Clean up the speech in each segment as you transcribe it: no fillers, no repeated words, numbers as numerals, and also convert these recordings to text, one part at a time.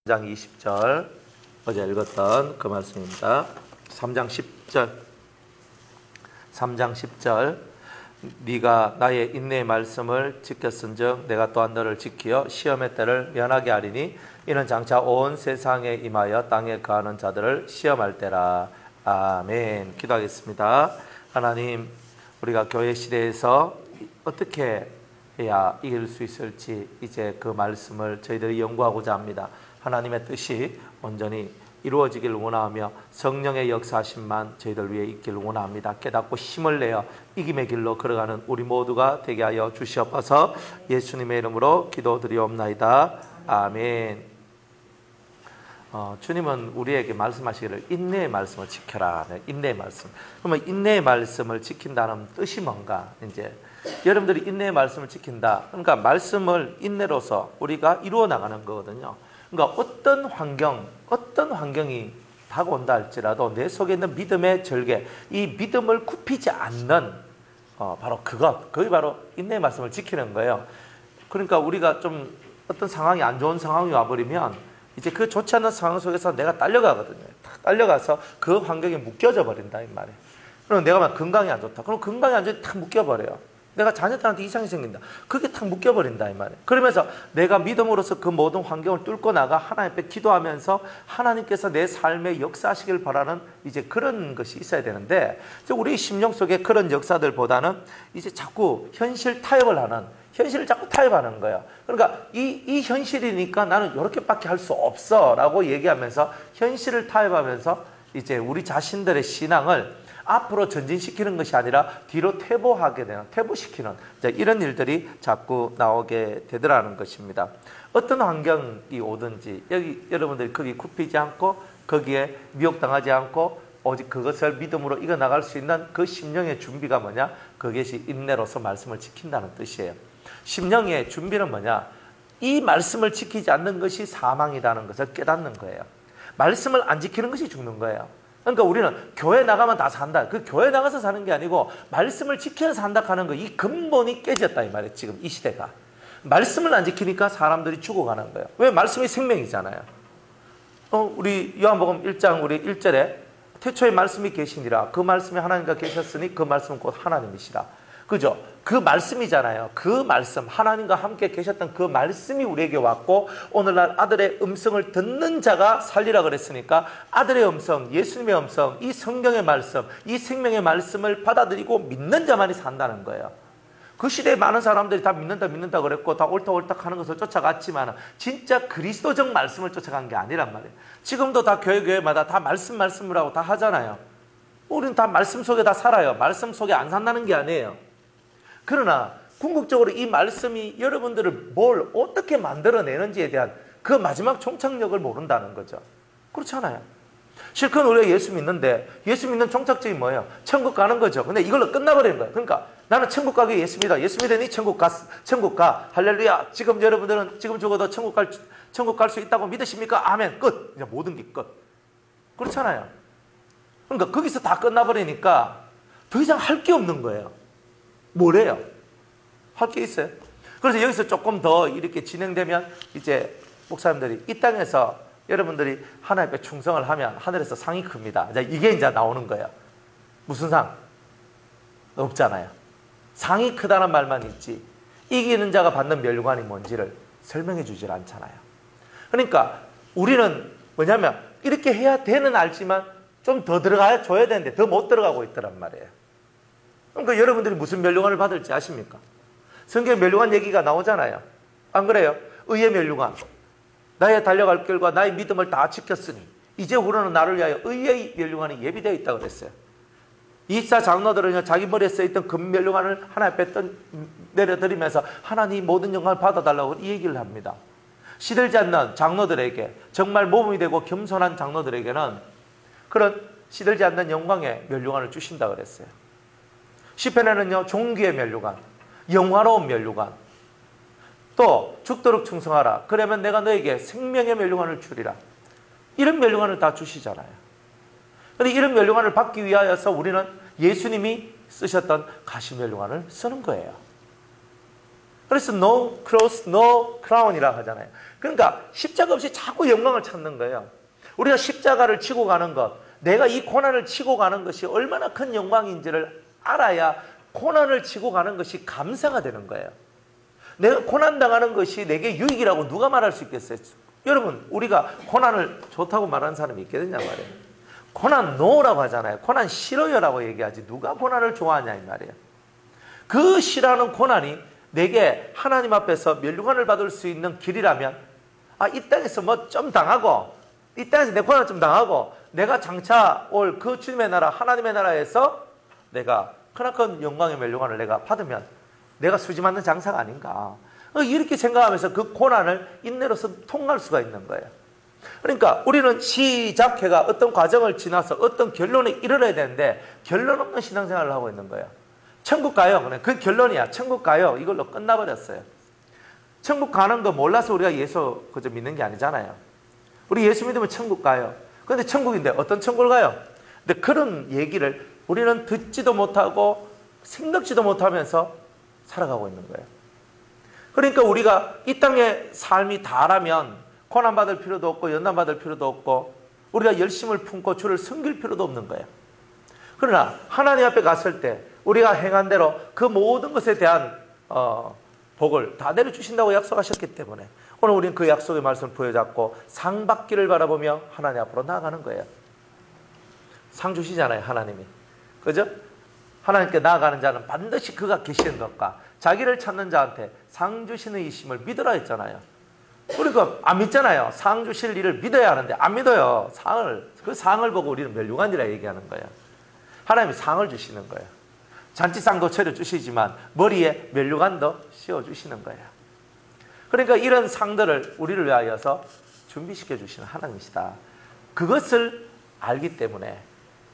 3장 20절 어제 읽었던 그 말씀입니다. 3장 10절 네가 나의 인내의 말씀을 지켰은즉 내가 또한 너를 지키어 시험의 때를 면하게 하리니 이는 장차 온 세상에 임하여 땅에 거하는 자들을 시험할 때라. 아멘. 기도하겠습니다. 하나님, 우리가 교회 시대에서 어떻게 해야 이길 수 있을지 이제 그 말씀을 저희들이 연구하고자 합니다. 하나님의 뜻이 온전히 이루어지길 원하며 성령의 역사하심만 저희들 위해 있기를 원합니다. 깨닫고 힘을 내어 이김의 길로 걸어가는 우리 모두가 되게 하여 주시옵소서. 예수님의 이름으로 기도드리옵나이다. 아멘. 주님은 우리에게 말씀하시기를 인내의 말씀을 지켜라. 네, 인내의 말씀. 그러면 인내의 말씀을 지킨다는 뜻이 뭔가? 이제 여러분들이 인내의 말씀을 지킨다. 그러니까 말씀을 인내로서 우리가 이루어 나가는 거거든요. 그러니까 어떤 환경이 다가온다 할지라도 내 속에 있는 믿음의 절개, 이 믿음을 굽히지 않는 바로 그게 바로 인내의 말씀을 지키는 거예요. 그러니까 우리가 좀 어떤 상황이 안 좋은 상황이 와버리면 이제 그 좋지 않은 상황 속에서 내가 딸려가거든요. 딸려가서 그 환경에 묶여져 버린다 이 말이에요. 그럼 내가 막 건강이 안 좋다. 그럼 건강이 안 좋다 탁 묶여버려요. 내가 자녀들한테 이상이 생긴다. 그게 탁 묶여버린다 이 말이에요. 그러면서 내가 믿음으로서 그 모든 환경을 뚫고 나가 하나님 앞에 기도하면서 하나님께서 내 삶에 역사하시길 바라는 이제 그런 것이 있어야 되는데, 우리 심령 속에 그런 역사들보다는 이제 자꾸 현실을 자꾸 타협하는 거예요. 그러니까 이 현실이니까 나는 이렇게밖에 할 수 없어 라고 얘기하면서 현실을 타협하면서 이제 우리 자신들의 신앙을 앞으로 전진시키는 것이 아니라 뒤로 퇴보시키는 이런 일들이 자꾸 나오게 되더라는 것입니다. 어떤 환경이 오든지 여러분들이 거기 굽히지 않고 거기에 미혹당하지 않고 오직 그것을 믿음으로 이겨나갈 수 있는 그 심령의 준비가 뭐냐? 그것이 인내로서 말씀을 지킨다는 뜻이에요. 심령의 준비는 뭐냐? 이 말씀을 지키지 않는 것이 사망이라는 것을 깨닫는 거예요. 말씀을 안 지키는 것이 죽는 거예요. 그러니까 우리는 교회 나가면 다 산다. 그 교회 나가서 사는 게 아니고 말씀을 지켜서 산다 하는 거, 이 근본이 깨졌다 이 말이에요. 지금 이 시대가. 말씀을 안 지키니까 사람들이 죽어가는 거예요. 왜? 말씀이 생명이잖아요. 우리 요한복음 1장 우리 1절에 태초에 말씀이 계시니라. 그 말씀이 하나님과 계셨으니 그 말씀은 곧 하나님이시라. 그죠? 그 말씀이잖아요. 그 말씀, 하나님과 함께 계셨던 그 말씀이 우리에게 왔고 오늘날 아들의 음성을 듣는 자가 살리라 그랬으니까 아들의 음성, 예수님의 음성, 이 성경의 말씀, 이 생명의 말씀을 받아들이고 믿는 자만이 산다는 거예요. 그 시대에 많은 사람들이 다 믿는다 그랬고 다 옳다 하는 것을 쫓아갔지만 진짜 그리스도적 말씀을 쫓아간 게 아니란 말이에요. 지금도 다 교회마다 다 말씀을 하고 다 하잖아요. 우리는 다 말씀 속에 다 살아요. 말씀 속에 안 산다는 게 아니에요. 그러나 궁극적으로 이 말씀이 여러분들을 뭘 어떻게 만들어내는지에 대한 그 마지막 종착역을 모른다는 거죠. 그렇잖아요. 실컷 우리가 예수 믿는데 예수 믿는 종착점이 뭐예요? 천국 가는 거죠. 근데 이걸로 끝나버리는 거예요. 그러니까 나는 천국 가기 위해 예수 믿으니 천국 가. 할렐루야. 지금 여러분들은 지금 죽어도 천국 갈 수 있다고 믿으십니까? 아멘. 끝. 이제 모든 게 끝. 그렇잖아요. 그러니까 거기서 다 끝나버리니까 더 이상 할 게 없는 거예요. 뭐래요? 할 게 있어요? 그래서 여기서 조금 더 이렇게 진행되면 이제 목사님들이 이 땅에서 여러분들이 하나님 앞에 충성을 하면 하늘에서 상이 큽니다. 이게 이제 나오는 거예요. 무슨 상? 없잖아요. 상이 크다는 말만 있지 이기는 자가 받는 멸관이 뭔지를 설명해 주질 않잖아요. 그러니까 우리는 뭐냐면 이렇게 해야 되는 알지만 좀 더 들어가야 줘야 되는데 더 못 들어가고 있더란 말이에요. 그러니까 여러분들이 무슨 멸류관을 받을지 아십니까? 성경에 멸류관 얘기가 나오잖아요. 안 그래요? 의의 멸류관. 나의 달려갈 길과 나의 믿음을 다 지켰으니 이제후로는 나를 위하여 의의 멸류관이 예비되어 있다고 그랬어요. 24 장로들은 자기 머리에 써있던 금 멸류관을 하나님 앞에 내려드리면서 하나님 모든 영광을 받아달라고 이 얘기를 합니다. 시들지 않는 장로들에게, 정말 모범이 되고 겸손한 장로들에게는 그런 시들지 않는 영광의 멸류관을 주신다 그랬어요. 시편에는요, 종기의 멸류관, 영화로운 멸류관, 또 죽도록 충성하라. 그러면 내가 너에게 생명의 멸류관을 주리라. 이런 멸류관을 다 주시잖아요. 그런데 이런 멸류관을 받기 위하여서 우리는 예수님이 쓰셨던 가시 멸류관을 쓰는 거예요. 그래서 no cross, no crown이라고 하잖아요. 그러니까 십자가 없이 자꾸 영광을 찾는 거예요. 우리가 십자가를 지고 가는 것, 내가 이 고난을 치고 가는 것이 얼마나 큰 영광인지를 알아야 고난을 치고 가는 것이 감사가 되는 거예요. 내가 고난당하는 것이 내게 유익이라고 누가 말할 수 있겠어요? 여러분, 우리가 고난을 좋다고 말하는 사람이 있겠느냐 말이에요. 고난 노라고 하잖아요. 고난 싫어요라고 얘기하지 누가 고난을 좋아하냐 이 말이에요. 그 싫어하는 고난이 내게 하나님 앞에서 면류관을 받을 수 있는 길이라면, 이 땅에서 뭐 좀 당하고, 이 땅에서 내 고난 좀 당하고, 내가 장차 올 그 주님의 나라, 하나님의 나라에서 내가 크나큰 영광의 면류관을 내가 받으면 내가 수지 맞는 장사가 아닌가. 이렇게 생각하면서 그 고난을 인내로서 통과할 수가 있는 거예요. 그러니까 우리는 시작회가 어떤 과정을 지나서 어떤 결론에 이르러야 되는데 결론 없는 신앙생활을 하고 있는 거예요. 천국 가요. 그냥 그 결론이야. 천국 가요. 이걸로 끝나버렸어요. 천국 가는 거 몰라서 우리가 예수 그저 믿는 게 아니잖아요. 우리 예수 믿으면 천국 가요. 그런데 천국인데 어떤 천국을 가요? 근데 그런 얘기를 우리는 듣지도 못하고 생각지도 못하면서 살아가고 있는 거예요. 그러니까 우리가 이 땅의 삶이 다라면 고난받을 필요도 없고 연단받을 필요도 없고 우리가 열심을 품고 주를 섬길 필요도 없는 거예요. 그러나 하나님 앞에 갔을 때 우리가 행한 대로 그 모든 것에 대한 복을 다 내려주신다고 약속하셨기 때문에 오늘 우리는 그 약속의 말씀을 부여잡고 상 받기를 바라보며 하나님 앞으로 나아가는 거예요. 상 주시잖아요, 하나님이. 그죠? 하나님께 나아가는 자는 반드시 그가 계시는 것과 자기를 찾는 자한테 상 주시는 이심을 믿으라 했잖아요. 우리가 안 믿잖아요. 상 주실 일을 믿어야 하는데 안 믿어요. 그 상을 보고 우리는 멸류관이라 얘기하는 거예요. 하나님이 상을 주시는 거예요. 잔치상도 차려주시지만 머리에 멸류관도 씌워주시는 거예요. 그러니까 이런 상들을 우리를 위하여서 준비시켜 주시는 하나님이시다. 그것을 알기 때문에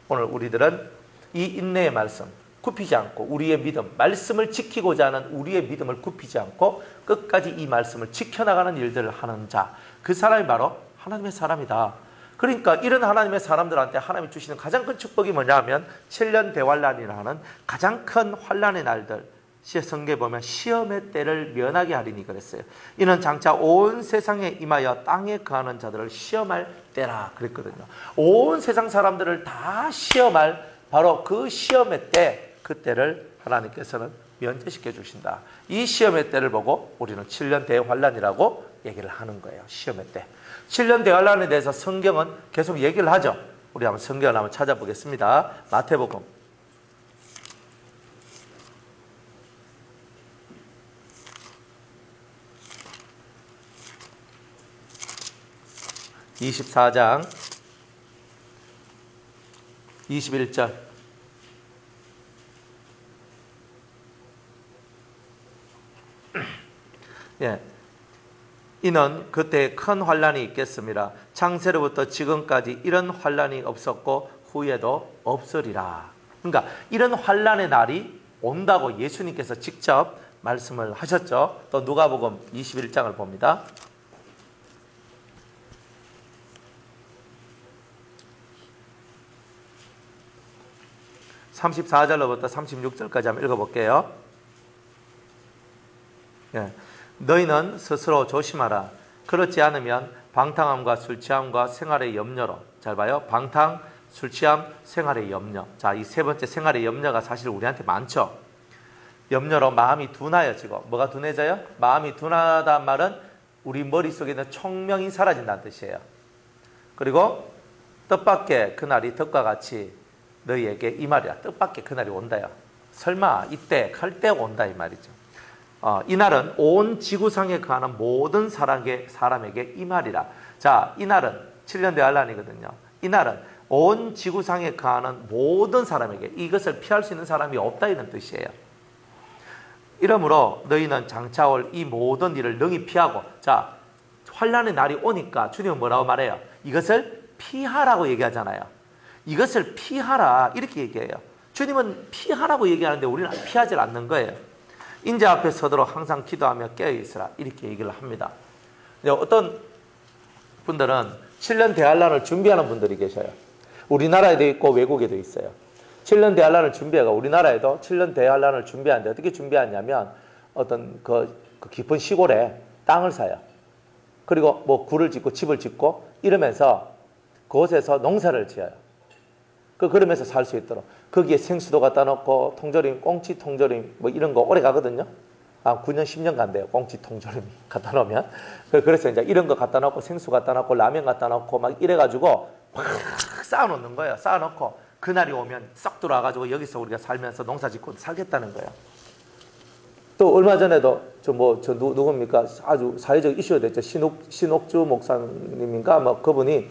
오늘 우리들은 이 인내의 말씀 굽히지 않고 우리의 믿음, 말씀을 지키고자 하는 우리의 믿음을 굽히지 않고 끝까지 이 말씀을 지켜나가는 일들을 하는 자, 그 사람이 바로 하나님의 사람이다. 그러니까 이런 하나님의 사람들한테 하나님이 주시는 가장 큰 축복이 뭐냐 하면 7년 대환란이라는 가장 큰 환란의 날들, 성경에 보면 시험의 때를 면하게 하리니 그랬어요. 이는 장차 온 세상에 임하여 땅에 거하는 자들을 시험할 때라 그랬거든요. 온 세상 사람들을 다 시험할 바로 그 시험의 때, 그때를 하나님께서는 면제시켜 주신다. 이 시험의 때를 보고 우리는 7년 대환란이라고 얘기를 하는 거예요. 시험의 때. 7년 대환란에 대해서 성경은 계속 얘기를 하죠. 우리 한번 성경을 한번 찾아보겠습니다. 마태복음 24장 21절. 예. 이는 그때 큰 환란이 있겠습니다. 창세로부터 지금까지 이런 환란이 없었고 후에도 없으리라. 그러니까 이런 환란의 날이 온다고 예수님께서 직접 말씀을 하셨죠. 또 누가복음 21장을 봅니다. 34절로부터 36절까지 한번 읽어볼게요. 예. 너희는 스스로 조심하라. 그렇지 않으면 방탕함과 술취함과 생활의 염려로, 잘 봐요. 방탕, 술취함, 생활의 염려. 자, 이 세 번째 생활의 염려가 사실 우리한테 많죠. 염려로 마음이 둔하여지고, 뭐가 둔해져요? 마음이 둔하다는 말은 우리 머릿속에 있는 총명이 사라진다는 뜻이에요. 그리고 뜻밖의 그날이 덕과 같이 너희에게 이 말이야. 뜻밖의 그날이 온다요. 설마 이때 갈 때 온다 이 말이죠. 이날은 온 지구상에 거하는 모든 사람에게 이 말이라. 자, 이날은 7년 대환란이거든요. 이날은 온 지구상에 거하는 모든 사람에게, 이것을 피할 수 있는 사람이 없다 이런 뜻이에요. 이러므로 너희는 장차 올 이 모든 일을 능히 피하고, 자, 환란의 날이 오니까 주님은 뭐라고 말해요? 이것을 피하라고 얘기하잖아요. 이것을 피하라 이렇게 얘기해요. 주님은 피하라고 얘기하는데 우리는 피하지 않는 거예요. 인자 앞에 서도록 항상 기도하며 깨어있으라 이렇게 얘기를 합니다. 어떤 분들은 7년 대환란을 준비하는 분들이 계셔요. 우리나라에도 있고 외국에도 있어요. 7년 대환란을 준비해가 우리나라에도 7년 대환란을 준비하는데 어떻게 준비하냐면 어떤 그 그 깊은 시골에 땅을 사요. 그리고 뭐 굴을 짓고 집을 짓고 이러면서 그곳에서 농사를 지어요. 그러면서 살 수 있도록. 거기에 생수도 갖다 놓고 통조림, 꽁치 통조림 뭐 이런 거 오래 가거든요. 9년, 10년 간대요. 꽁치 통조림이 갖다 놓으면. 그래서 이제 이런 거 갖다 놓고 생수 갖다 놓고 라면 갖다 놓고 막 이래가지고 막 쌓아놓는 거예요. 쌓아놓고 그날이 오면 썩 들어와가지고 여기서 우리가 살면서 농사 짓고 살겠다는 거예요. 또 얼마 전에도 누굽니까? 아주 사회적 이슈가 됐죠. 신옥주 목사님인가? 뭐 그분이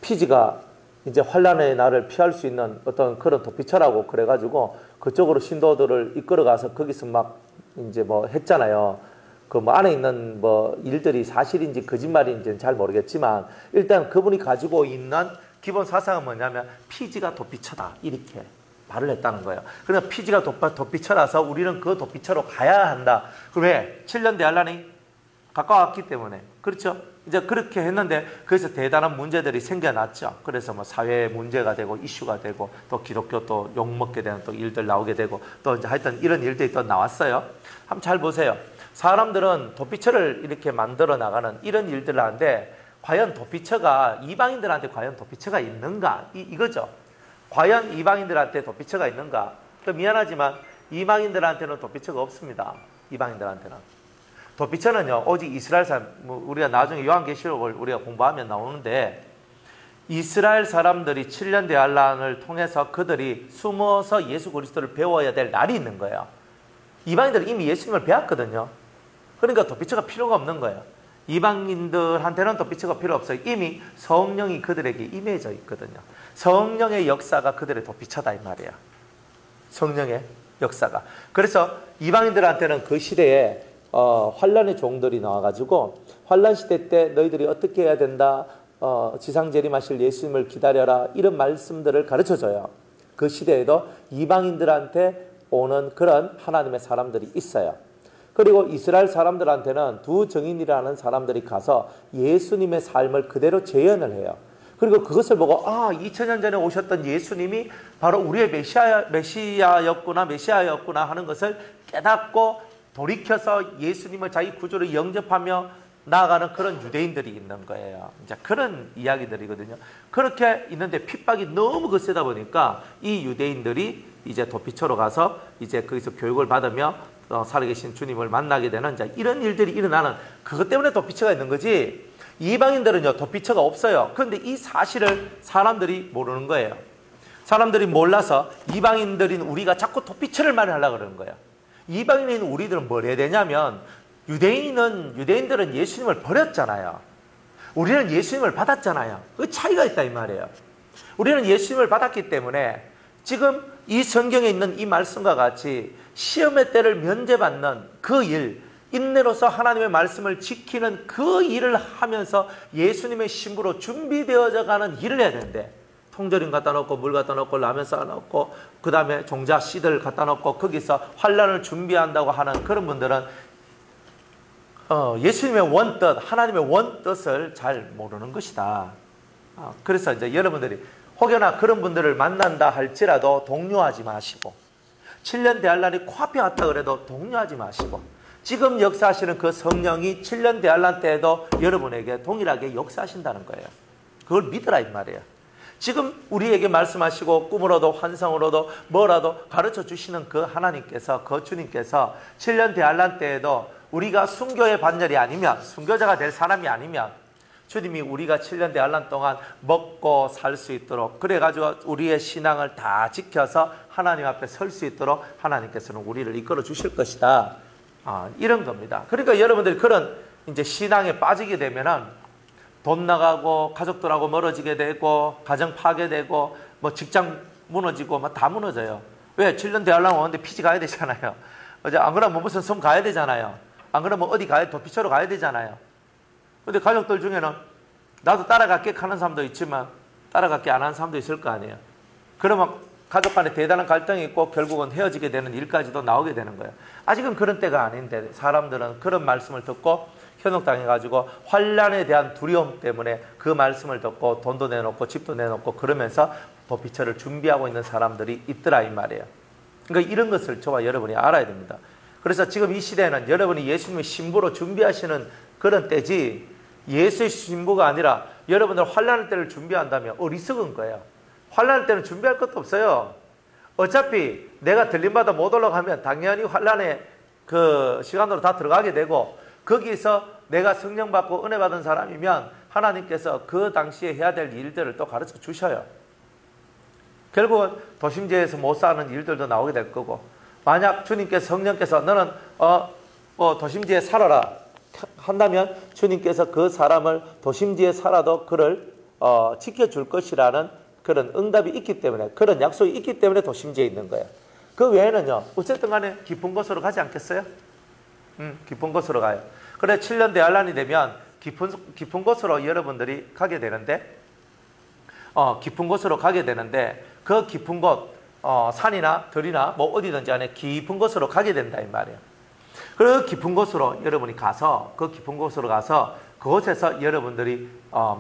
피지가 이제 환란의 날을 피할 수 있는 어떤 그런 도피처라고 그래가지고 그쪽으로 신도들을 이끌어가서 거기서 막 이제 뭐 했잖아요. 그 뭐 안에 있는 뭐 일들이 사실인지 거짓말인지는 잘 모르겠지만 일단 그분이 가지고 있는 기본 사상은 뭐냐면 피지가 도피처다 이렇게 말을 했다는 거예요. 그러니까 피지가 도피처라서 우리는 그 도피처로 가야 한다. 왜? 7년 대환란이 가까웠기 때문에. 그렇죠? 이제 그렇게 했는데 거기서 대단한 문제들이 생겨났죠. 그래서 뭐 사회 문제가 되고 이슈가 되고 또 기독교 또 욕먹게 되는 또 일들 나오게 되고 또 이제 하여튼 이런 일들이 또 나왔어요. 한번 잘 보세요. 사람들은 도피처를 이렇게 만들어 나가는 이런 일들을 하는데 과연 도피처가 이방인들한테 과연 도피처가 있는가? 이거죠. 과연 이방인들한테 도피처가 있는가? 또 미안하지만 이방인들한테는 도피처가 없습니다. 이방인들한테는. 도피처는요, 오직 이스라엘 사람, 우리가 나중에 요한계시록을 우리가 공부하면 나오는데, 이스라엘 사람들이 7년 대환란을 통해서 그들이 숨어서 예수 그리스도를 배워야 될 날이 있는 거예요. 이방인들은 이미 예수님을 배웠거든요. 그러니까 도피처가 필요가 없는 거예요. 이방인들한테는 도피처가 필요 없어요. 이미 성령이 그들에게 임해져 있거든요. 성령의 역사가 그들의 도피처다 이 말이에요. 성령의 역사가. 그래서 이방인들한테는 그 시대에 환란의 종들이 나와가지고 환란 시대 때 너희들이 어떻게 해야 된다. 지상 재림하실 예수님을 기다려라. 이런 말씀들을 가르쳐줘요. 그 시대에도 이방인들한테 오는 그런 하나님의 사람들이 있어요. 그리고 이스라엘 사람들한테는 두 증인이라는 사람들이 가서 예수님의 삶을 그대로 재현을 해요. 그리고 그것을 보고 2000년 전에 오셨던 예수님이 바로 우리의 메시아였구나 하는 것을 깨닫고 돌이켜서 예수님을 자기 구주로 영접하며 나아가는 그런 유대인들이 있는 거예요. 이제 그런 이야기들이거든요. 그렇게 있는데 핍박이 너무 거세다 보니까 이 유대인들이 이제 도피처로 가서 이제 거기서 교육을 받으며 살아계신 주님을 만나게 되는 이제 이런 일들이 일어나는 그것 때문에 도피처가 있는 거지. 이방인들은요 도피처가 없어요. 그런데 이 사실을 사람들이 모르는 거예요. 사람들이 몰라서 이방인들인 우리가 자꾸 도피처를 말하려고 그러는 거예요. 이방인인 우리들은 뭘 해야 되냐면 유대인들은 예수님을 버렸잖아요. 우리는 예수님을 받았잖아요. 그 차이가 있다 이 말이에요. 우리는 예수님을 받았기 때문에 지금 이 성경에 있는 이 말씀과 같이 시험의 때를 면제받는 그 일, 인내로서 하나님의 말씀을 지키는 그 일을 하면서 예수님의 신부로 준비되어져 가는 일을 해야 되는데 통조림 갖다 놓고 물 갖다 놓고 라면 쌓아 놓고 그 다음에 종자 씨들 갖다 놓고 거기서 환란을 준비한다고 하는 그런 분들은 예수님의 원뜻, 하나님의 원뜻을 잘 모르는 것이다. 그래서 이제 여러분들이 혹여나 그런 분들을 만난다 할지라도 동요하지 마시고 7년 대환란이 코앞에 왔다 그래도 동요하지 마시고 지금 역사하시는 그 성령이 7년 대환란 때에도 여러분에게 동일하게 역사하신다는 거예요. 그걸 믿으라 이 말이에요. 지금 우리에게 말씀하시고 꿈으로도 환상으로도 뭐라도 가르쳐 주시는 그 하나님께서 그 주님께서 7년 대환란 때에도 우리가 순교의 반열이 아니면 순교자가 될 사람이 아니면 주님이 우리가 7년 대환란 동안 먹고 살 수 있도록 그래가지고 우리의 신앙을 다 지켜서 하나님 앞에 설 수 있도록 하나님께서는 우리를 이끌어 주실 것이다. 이런 겁니다. 그러니까 여러분들이 그런 이제 신앙에 빠지게 되면은 돈 나가고 가족들하고 멀어지게 되고 가정 파괴되고 뭐 직장 무너지고 뭐 다 무너져요. 왜? 7년 대환란 오는데 피지 가야 되잖아요. 안 그러면 뭐 무슨 섬 가야 되잖아요. 안 그러면 어디 가야 도피처로 가야 되잖아요. 근데 가족들 중에는 나도 따라갈게 하는 사람도 있지만 따라갈게 안 하는 사람도 있을 거 아니에요. 그러면 가족 간에 대단한 갈등이 있고 결국은 헤어지게 되는 일까지도 나오게 되는 거예요. 아직은 그런 때가 아닌데 사람들은 그런 말씀을 듣고 현혹당해가지고 환란에 대한 두려움 때문에 그 말씀을 듣고 돈도 내놓고 집도 내놓고 그러면서 도피처를 준비하고 있는 사람들이 있더라 이 말이에요. 그러니까 이런 것을 저와 여러분이 알아야 됩니다. 그래서 지금 이 시대에는 여러분이 예수님의 신부로 준비하시는 그런 때지, 예수의 신부가 아니라 여러분들 환난의 때를 준비한다면 어리석은 거예요. 환난의 때는 준비할 것도 없어요. 어차피 내가 들림받아 못 올라가면 당연히 환난의 그 시간으로 다 들어가게 되고, 거기서 내가 성령 받고 은혜 받은 사람이면 하나님께서 그 당시에 해야 될 일들을 또 가르쳐 주셔요. 결국은 도심지에서 못 사는 일들도 나오게 될 거고, 만약 주님께서, 성령께서 너는 도심지에 살아라 한다면 주님께서 그 사람을 도심지에 살아도 그를 지켜줄 것이라는 그런 응답이 있기 때문에, 그런 약속이 있기 때문에 도심지에 있는 거예요. 그 외에는요, 어쨌든 간에 깊은 곳으로 가지 않겠어요? 깊은 곳으로 가요. 그래 7년 대환란이 되면 깊은 곳으로 여러분들이 가게 되는데, 깊은 곳으로 가게 되는데, 그 깊은 곳, 산이나 들이나 뭐 어디든지 안에 깊은 곳으로 가게 된다 이 말이에요. 그 깊은 곳으로 여러분이 가서, 그 깊은 곳으로 가서 그곳에서 여러분들이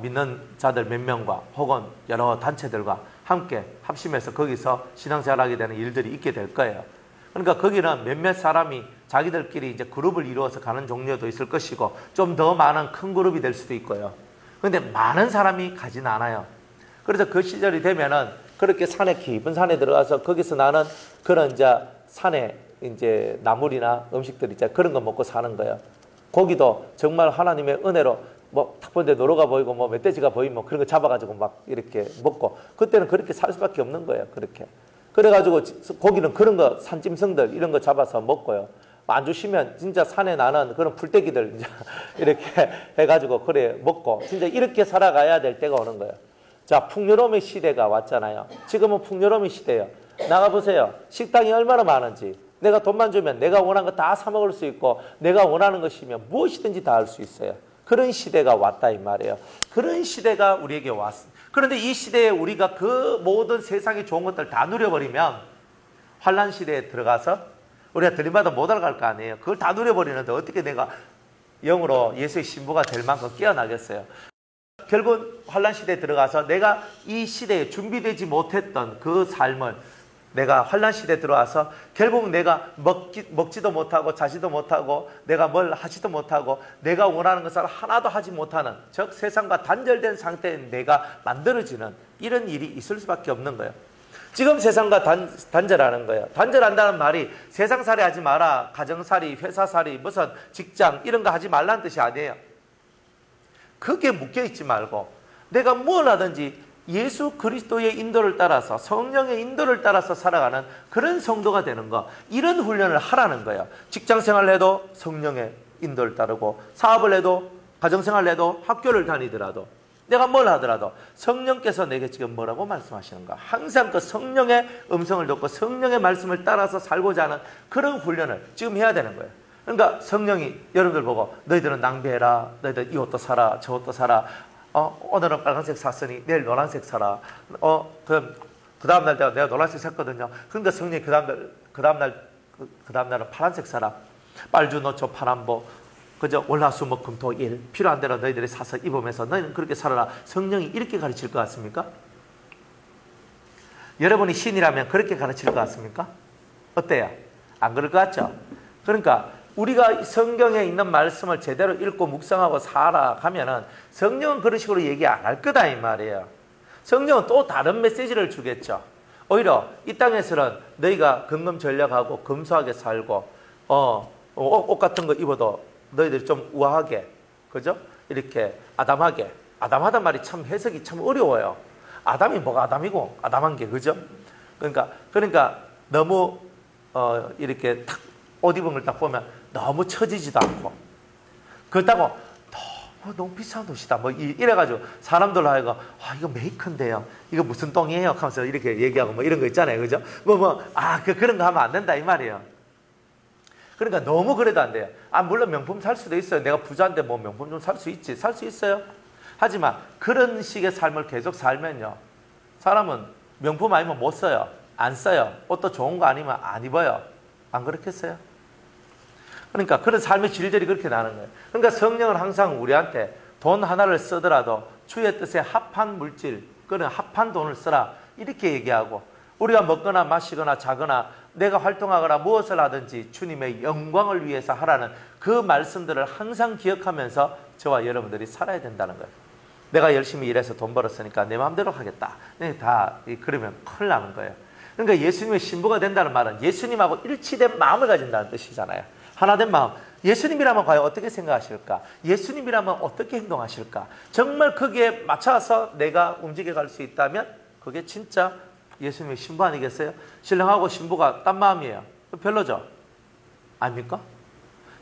믿는 자들 몇 명과 혹은 여러 단체들과 함께 합심해서 거기서 신앙생활하게 되는 일들이 있게 될 거예요. 그러니까 거기는 몇몇 사람이 자기들끼리 이제 그룹을 이루어서 가는 종류도 있을 것이고, 좀 더 많은 큰 그룹이 될 수도 있고요. 그런데 많은 사람이 가진 않아요. 그래서 그 시절이 되면은 그렇게 산에, 깊은 산에 들어가서 거기서 나는 그런 이제 산에 이제 나물이나 음식들 있잖아요. 그런 거 먹고 사는 거예요. 고기도 정말 하나님의 은혜로 뭐 탁 보는데 노루가 보이고 뭐 멧돼지가 보이면 뭐 그런 거 잡아가지고 막 이렇게 먹고, 그때는 그렇게 살 수밖에 없는 거예요. 그렇게. 그래가지고 고기는 그런 거, 산짐승들 이런 거 잡아서 먹고요. 안 주시면 진짜 산에 나는 그런 풀떼기들 이제 이렇게 해가지고 그래 먹고, 진짜 이렇게 살아가야 될 때가 오는 거예요. 자, 풍요로움의 시대가 왔잖아요. 지금은 풍요로움의 시대예요. 나가보세요. 식당이 얼마나 많은지. 내가 돈만 주면 내가 원하는 거 다 사 먹을 수 있고, 내가 원하는 것이면 무엇이든지 다 할 수 있어요. 그런 시대가 왔다 이 말이에요. 그런 시대가 우리에게 왔습니다. 그런데 이 시대에 우리가 그 모든 세상의 좋은 것들 다 누려버리면 환난 시대에 들어가서 우리가 들림받아 못 알아갈 거 아니에요. 그걸 다 누려버리는데 어떻게 내가 영으로 예수의 신부가 될 만큼 깨어나겠어요. 결국 환난 시대에 들어가서 내가 이 시대에 준비되지 못했던 그 삶을, 내가 환난 시대에 들어와서 결국 내가 먹지도 못하고 자지도 못하고 내가 뭘 하지도 못하고 내가 원하는 것을 하나도 하지 못하는, 즉 세상과 단절된 상태에 내가 만들어지는 이런 일이 있을 수밖에 없는 거예요. 지금 세상과 단절하는 거예요. 단절한다는 말이 세상살이 하지 마라, 가정살이, 회사살이, 무슨 직장 이런 거 하지 말라는 뜻이 아니에요. 그게 묶여있지 말고 내가 뭘 하든지 예수 그리스도의 인도를 따라서, 성령의 인도를 따라서 살아가는 그런 성도가 되는 거, 이런 훈련을 하라는 거예요. 직장생활을 해도 성령의 인도를 따르고, 사업을 해도, 가정생활을 해도, 학교를 다니더라도, 내가 뭘 하더라도 성령께서 내게 지금 뭐라고 말씀하시는가, 항상 그 성령의 음성을 듣고 성령의 말씀을 따라서 살고자 하는 그런 훈련을 지금 해야 되는 거예요. 그러니까 성령이 여러분들 보고 너희들은 낭비해라, 너희들 이 옷도 사라, 저 옷도 사라, 오늘은 빨간색 샀으니 내일 노란색 사라, 그 다음날 내가 노란색 샀거든요. 그러니까 성령이 그 다음날은 파란색 사라, 빨주 노초 파란보, 그저 월화수목금토일 필요한 대로 너희들이 사서 입으면서 너희는 그렇게 살아라. 성령이 이렇게 가르칠 것 같습니까? 여러분이 신이라면 그렇게 가르칠 것 같습니까? 어때요? 안 그럴 것 같죠? 그러니까 우리가 성경에 있는 말씀을 제대로 읽고 묵상하고 살아가면은 성령은 그런 식으로 얘기 안 할 거다 이 말이에요. 성령은 또 다른 메시지를 주겠죠. 오히려 이 땅에서는 너희가 금금전략하고 검소하게 살고 옷 같은 거 입어도 너희들이 좀 우아하게, 그죠? 이렇게 아담하게. 아담하단 말이 참 해석이 참 어려워요. 아담이 뭐가 아담이고 아담한 게, 그죠? 그러니까 너무 이렇게 탁 옷 입은 걸 딱 보면 너무 처지지도 않고, 그렇다고 너무 비싼 옷이다 뭐 이래가지고 사람들로 하여금 이거 메이커인데요, 이거 무슨 똥이에요 하면서 이렇게 얘기하고 뭐 이런 거 있잖아요, 그죠? 그런 거 하면 안 된다 이 말이에요. 그러니까 너무 그래도 안 돼요. 물론 명품 살 수도 있어요. 내가 부자인데 뭐 명품 좀 살 수 있지, 살 수 있어요. 하지만 그런 식의 삶을 계속 살면요, 사람은 명품 아니면 못 써요. 안 써요. 옷도 좋은 거 아니면 안 입어요. 안 그렇겠어요? 그러니까 그런 삶의 질들이 그렇게 나는 거예요. 그러니까 성령은 항상 우리한테 돈 하나를 쓰더라도 주의 뜻에 합한 물질, 그런 합한 돈을 쓰라 이렇게 얘기하고, 우리가 먹거나 마시거나 자거나 내가 활동하거나 무엇을 하든지 주님의 영광을 위해서 하라는 그 말씀들을 항상 기억하면서 저와 여러분들이 살아야 된다는 거예요. 내가 열심히 일해서 돈 벌었으니까 내 마음대로 하겠다. 그러면 큰일 나는 거예요. 그러니까 예수님의 신부가 된다는 말은 예수님하고 일치된 마음을 가진다는 뜻이잖아요. 하나된 마음. 예수님이라면 과연 어떻게 생각하실까? 예수님이라면 어떻게 행동하실까? 정말 거기에 맞춰서 내가 움직여갈 수 있다면 그게 진짜 예수님의 신부 아니겠어요? 신랑하고 신부가 딴 마음이에요. 별로죠? 아닙니까?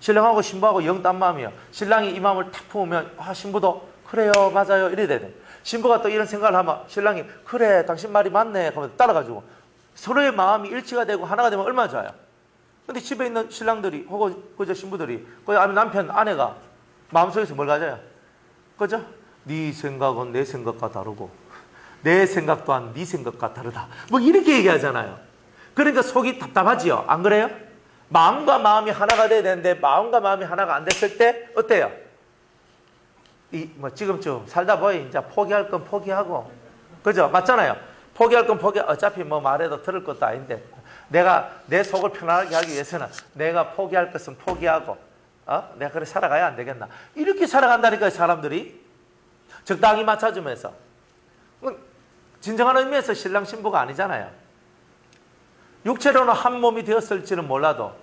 신랑하고 신부하고 영 딴 마음이에요. 신랑이 이 마음을 탁 품으면 신부도 그래요 맞아요 이래 돼야 돼. 신부가 또 이런 생각을 하면 신랑이 그래 당신 말이 맞네 하면 따라가지고 서로의 마음이 일치가 되고 하나가 되면 얼마나 좋아요. 근데 집에 있는 신랑들이 혹은 그저 신부들이 남편 아내가 마음속에서 뭘 가져요? 그죠? 네 생각은 내 생각과 다르고 내 생각 또한 네 생각과 다르다. 뭐 이렇게 얘기하잖아요. 그러니까 속이 답답하지요. 안 그래요? 마음과 마음이 하나가 돼야 되는데 마음과 마음이 하나가 안 됐을 때 어때요? 지금쯤 살다 보니 이제 포기할 건 포기하고 그죠? 맞잖아요. 포기할 건 어차피 뭐 말해도 들을 것도 아닌데 내가 내 속을 편안하게 하기 위해서는 내가 포기할 것은 포기하고 내가 그래 살아가야 안 되겠나. 이렇게 살아간다니까요. 사람들이 적당히 맞춰주면서. 진정한 의미에서 신랑 신부가 아니잖아요. 육체로는 한 몸이 되었을지는 몰라도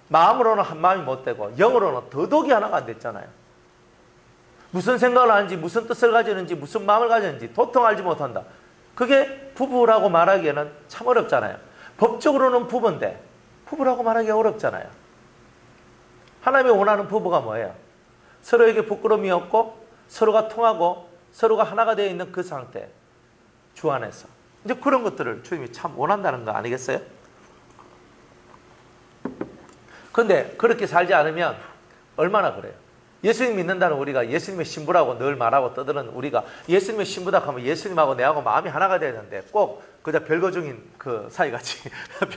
마음으로는 한 마음이 못 되고 영으로는 더더욱이 하나가 안 됐잖아요. 무슨 생각을 하는지 무슨 뜻을 가지는지 무슨 마음을 가지는지 도통 알지 못한다. 그게 부부라고 말하기에는 참 어렵잖아요. 법적으로는 부부인데 부부라고 말하기가 어렵잖아요. 하나님이 원하는 부부가 뭐예요? 서로에게 부끄러움이 없고 서로가 통하고 서로가 하나가 되어 있는 그 상태. 주 안에서. 이제 그런 것들을 주님이 참 원한다는 거 아니겠어요? 근데 그렇게 살지 않으면 얼마나 그래요? 예수님 믿는다는 우리가 예수님의 신부라고 늘 말하고 떠드는 우리가 예수님의 신부다 하면 예수님하고 내하고 마음이 하나가 되는데 꼭 그저 별거 중인 그 사이같이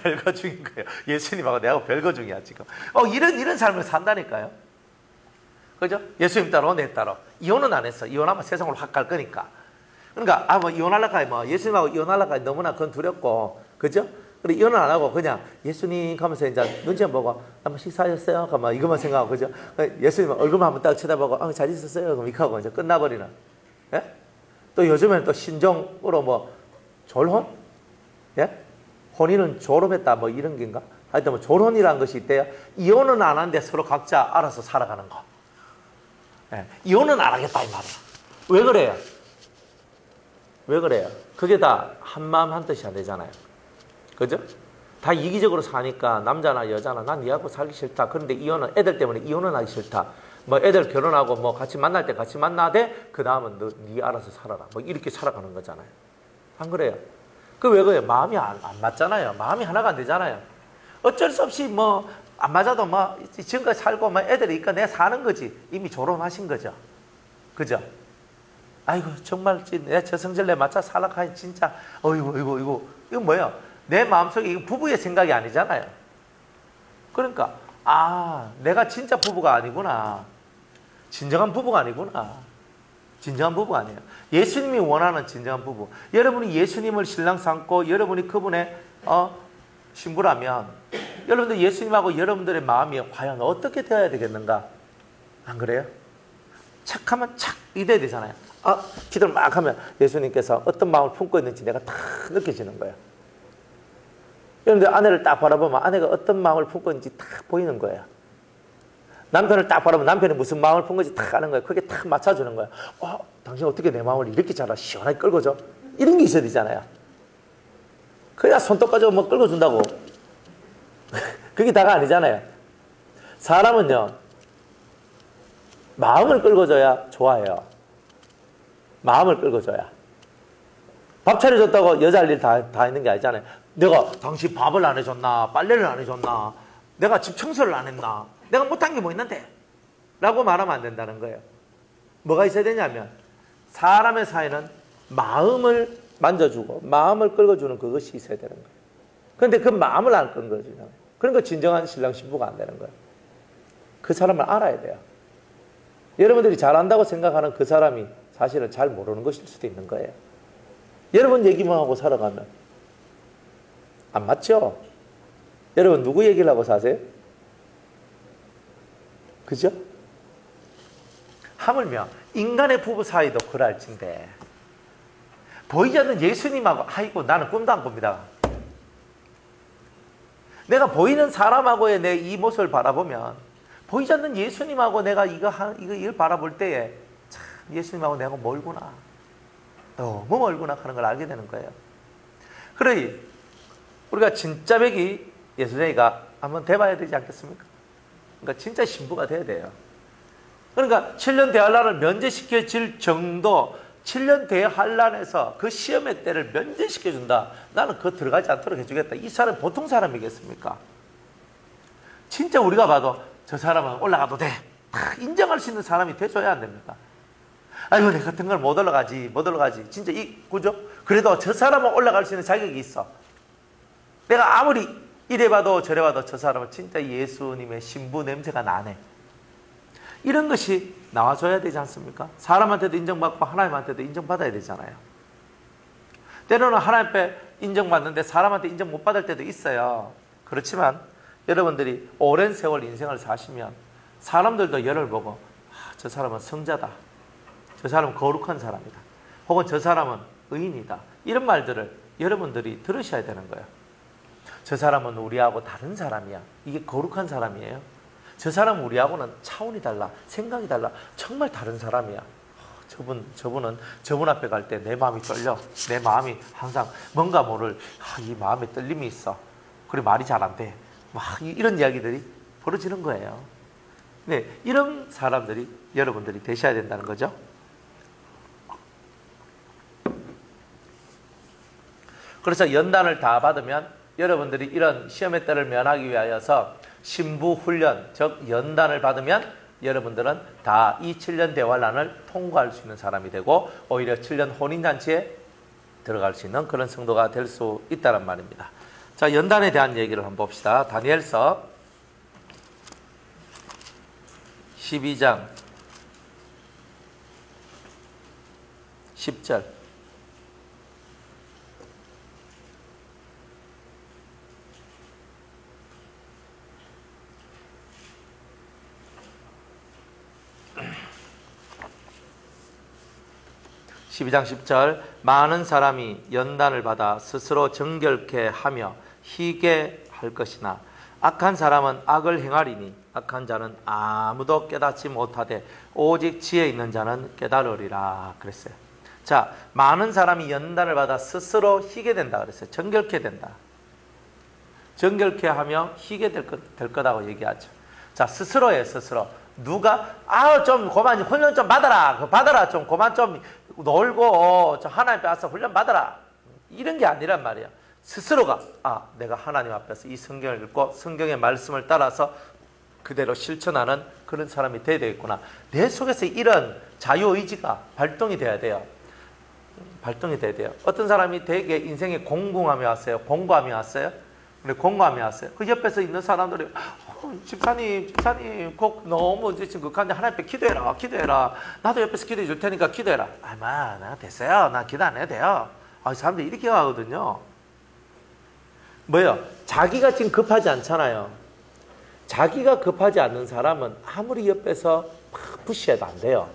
별거 중인 거예요. 예수님하고 내하고 별거 중이야 지금. 이런 삶을 산다니까요. 그죠? 예수님 따로 내 따로. 이혼은 안 했어. 이혼하면 세상으로 확 갈 거니까. 그러니까 이혼하려고 예수님하고 이혼하려고 너무나 그건 두렵고 그죠? 그래 이혼은 안 하고 그냥 예수님 하면서 이제 눈치 보고 한번 식사하셨어요? 그러면 이것만 생각하고 그죠? 예수님 얼굴만 한번 딱 쳐다보고 잘 있었어요? 그럼 이렇게 하고 이제 끝나버리는. 예? 또 요즘에는 또 신종으로 뭐 졸혼? 예? 혼인은 졸업했다 뭐 이런 게인가? 하여튼 뭐 졸혼이라는 것이 있대요. 이혼은 안 하는데 서로 각자 알아서 살아가는 거. 예? 이혼은 안 하겠다 이 말이야. 왜 그래요? 왜 그래요? 그게 다 한마음 한뜻이 안 되잖아요. 그죠? 다 이기적으로 사니까 남자나 여자나 난 니하고 살기 싫다. 그런데 이혼은 애들 때문에 이혼은 하기 싫다. 뭐 애들 결혼하고 뭐 같이 만날 때 같이 만나되 그 다음은 니 알아서 살아라. 뭐 이렇게 살아가는 거잖아요. 안 그래요? 그 왜 그래요? 마음이 안 맞잖아요. 마음이 하나가 안 되잖아요. 어쩔 수 없이 뭐 안 맞아도 뭐 지금까지 살고 뭐 애들이 있고 내가 사는 거지. 이미 졸업하신 거죠. 그죠? 아이고 정말 내 저성질내 맞춰 살아가야 진짜 이거 뭐예요? 내 마음속에 이거 부부의 생각이 아니잖아요. 그러니까 내가 진짜 부부가 아니구나. 진정한 부부가 아니구나. 진정한 부부가 아니에요. 예수님이 원하는 진정한 부부. 여러분이 예수님을 신랑 삼고 여러분이 그분의 신부라면 여러분들 예수님하고 여러분들의 마음이 과연 어떻게 되어야 되겠는가? 안 그래요? 착하면 착 이래야 되잖아요. 기도를 막 하면 예수님께서 어떤 마음을 품고 있는지 내가 다 느껴지는 거예요. 여러분들 아내를 딱 바라보면 아내가 어떤 마음을 품고 있는지 딱 보이는 거예요. 남편을 딱 바라보면 남편이 무슨 마음을 품고 있는지 딱 아는 거예요. 그게 딱 맞춰주는 거예요. 당신 어떻게 내 마음을 이렇게 잘 시원하게 끌고줘? 이런 게 있어야 되잖아요. 그래야 손톱 가지고 뭐 끌고준다고. 그게 다가 아니잖아요. 사람은요. 마음을 끌고줘야 좋아해요. 마음을 끌고줘야. 밥 차려줬다고 여자 할 일 다 있는 게 아니잖아요. 내가 당신 밥을 안 해줬나? 빨래를 안 해줬나? 내가 집 청소를 안 했나? 내가 못한 게 뭐 있는데? 라고 말하면 안 된다는 거예요. 뭐가 있어야 되냐면 사람의 사이는 마음을 만져주고 마음을 끌어주는 그것이 있어야 되는 거예요. 그런데 그 마음을 안 끌어주잖아요. 그러니까 진정한 신랑 신부가 안 되는 거예요. 그 사람을 알아야 돼요. 여러분들이 잘 안다고 생각하는 그 사람이 사실은 잘 모르는 것일 수도 있는 거예요. 여러분 얘기만 하고 살아가면 안 맞죠? 여러분 누구 얘기를 하고 사세요? 그죠? 하물며 인간의 부부 사이도 그럴진데 보이지 않는 예수님하고 아이고 나는 꿈도 안 꿉니다. 내가 보이는 사람하고의 내 이 모습을 바라보면 보이지 않는 예수님하고 내가 이걸 바라볼 때에 참 예수님하고 내가 멀구나. 너무 멀구나 하는 걸 알게 되는 거예요. 그러니 우리가 진짜 백이 예수쟁이가 한번 돼봐야 되지 않겠습니까? 그러니까 진짜 신부가 돼야 돼요. 그러니까 7년 대환란을 면제시켜질 정도 7년 대환란에서 그 시험의 때를 면제시켜준다. 나는 그거 들어가지 않도록 해주겠다. 이 사람이 보통 사람이겠습니까? 진짜 우리가 봐도 저 사람은 올라가도 돼. 다 인정할 수 있는 사람이 돼줘야 안 됩니까? 아이고 내 같은 걸 못 올라가지. 진짜 그죠? 그래도 저 사람은 올라갈 수 있는 자격이 있어. 내가 아무리 이래봐도 저래봐도 저 사람은 진짜 예수님의 신부 냄새가 나네. 이런 것이 나와줘야 되지 않습니까? 사람한테도 인정받고 하나님한테도 인정받아야 되잖아요. 때로는 하나님 앞에 인정받는데 사람한테 인정 못 받을 때도 있어요. 그렇지만 여러분들이 오랜 세월 인생을 사시면 사람들도 열을 보고 저 사람은 성자다. 저 사람은 거룩한 사람이다. 혹은 저 사람은 의인이다. 이런 말들을 여러분들이 들으셔야 되는 거예요. 저 사람은 우리하고 다른 사람이야. 이게 거룩한 사람이에요. 저 사람은 우리하고는 차원이 달라. 생각이 달라. 정말 다른 사람이야. 저분은 저분 앞에 갈 때 내 마음이 떨려. 내 마음이 항상 뭔가 모를 이 마음에 떨림이 있어. 그리고 말이 잘 안 돼. 막 이런 이야기들이 벌어지는 거예요. 네, 이런 사람들이 여러분들이 되셔야 된다는 거죠. 그래서 연단을 다 받으면 여러분들이 이런 시험의 때를 면하기 위하여서 신부 훈련, 즉 연단을 받으면 여러분들은 다 이 7년 대환란을 통과할 수 있는 사람이 되고 오히려 7년 혼인잔치에 들어갈 수 있는 그런 성도가 될 수 있다는 말입니다. 자, 연단에 대한 얘기를 한번 봅시다. 다니엘서 12장 10절. (12장 10절) 많은 사람이 연단을 받아 스스로 정결케 하며 희게 할 것이나 악한 사람은 악을 행하리니 악한 자는 아무도 깨닫지 못하되 오직 지혜 있는 자는 깨달으리라 그랬어요. 자, 많은 사람이 연단을 받아 스스로 희게 된다 그랬어요. 정결케 된다. 정결케 하며 희게 될 거라고 얘기하죠. 자, 스스로예요. 스스로. 누가 좀 그만 훈련 좀 받아라 좀 그만 좀 놀고 저 하나님 앞에 와서 훈련 받아라 이런 게 아니란 말이야. 스스로가 내가 하나님 앞에서 이 성경을 읽고 성경의 말씀을 따라서 그대로 실천하는 그런 사람이 돼야 되겠구나. 내 속에서 이런 자유의지가 발동이 돼야 돼요. 발동이 돼야 돼요. 어떤 사람이 되게 인생에 공부하며 왔어요. 근데 공부하며 왔어요. 그 옆에서 있는 사람들이 집사님 꼭 너무 지금 극한데 하나님 앞에 기도해라. 나도 옆에서 기도해 줄 테니까 기도해라. 내가 됐어요. 나 기도 안 해도 돼요. 사람들이 이렇게 하거든요. 뭐요? 자기가 지금 급하지 않잖아요. 자기가 급하지 않는 사람은 아무리 옆에서 막 푸시해도 안 돼요.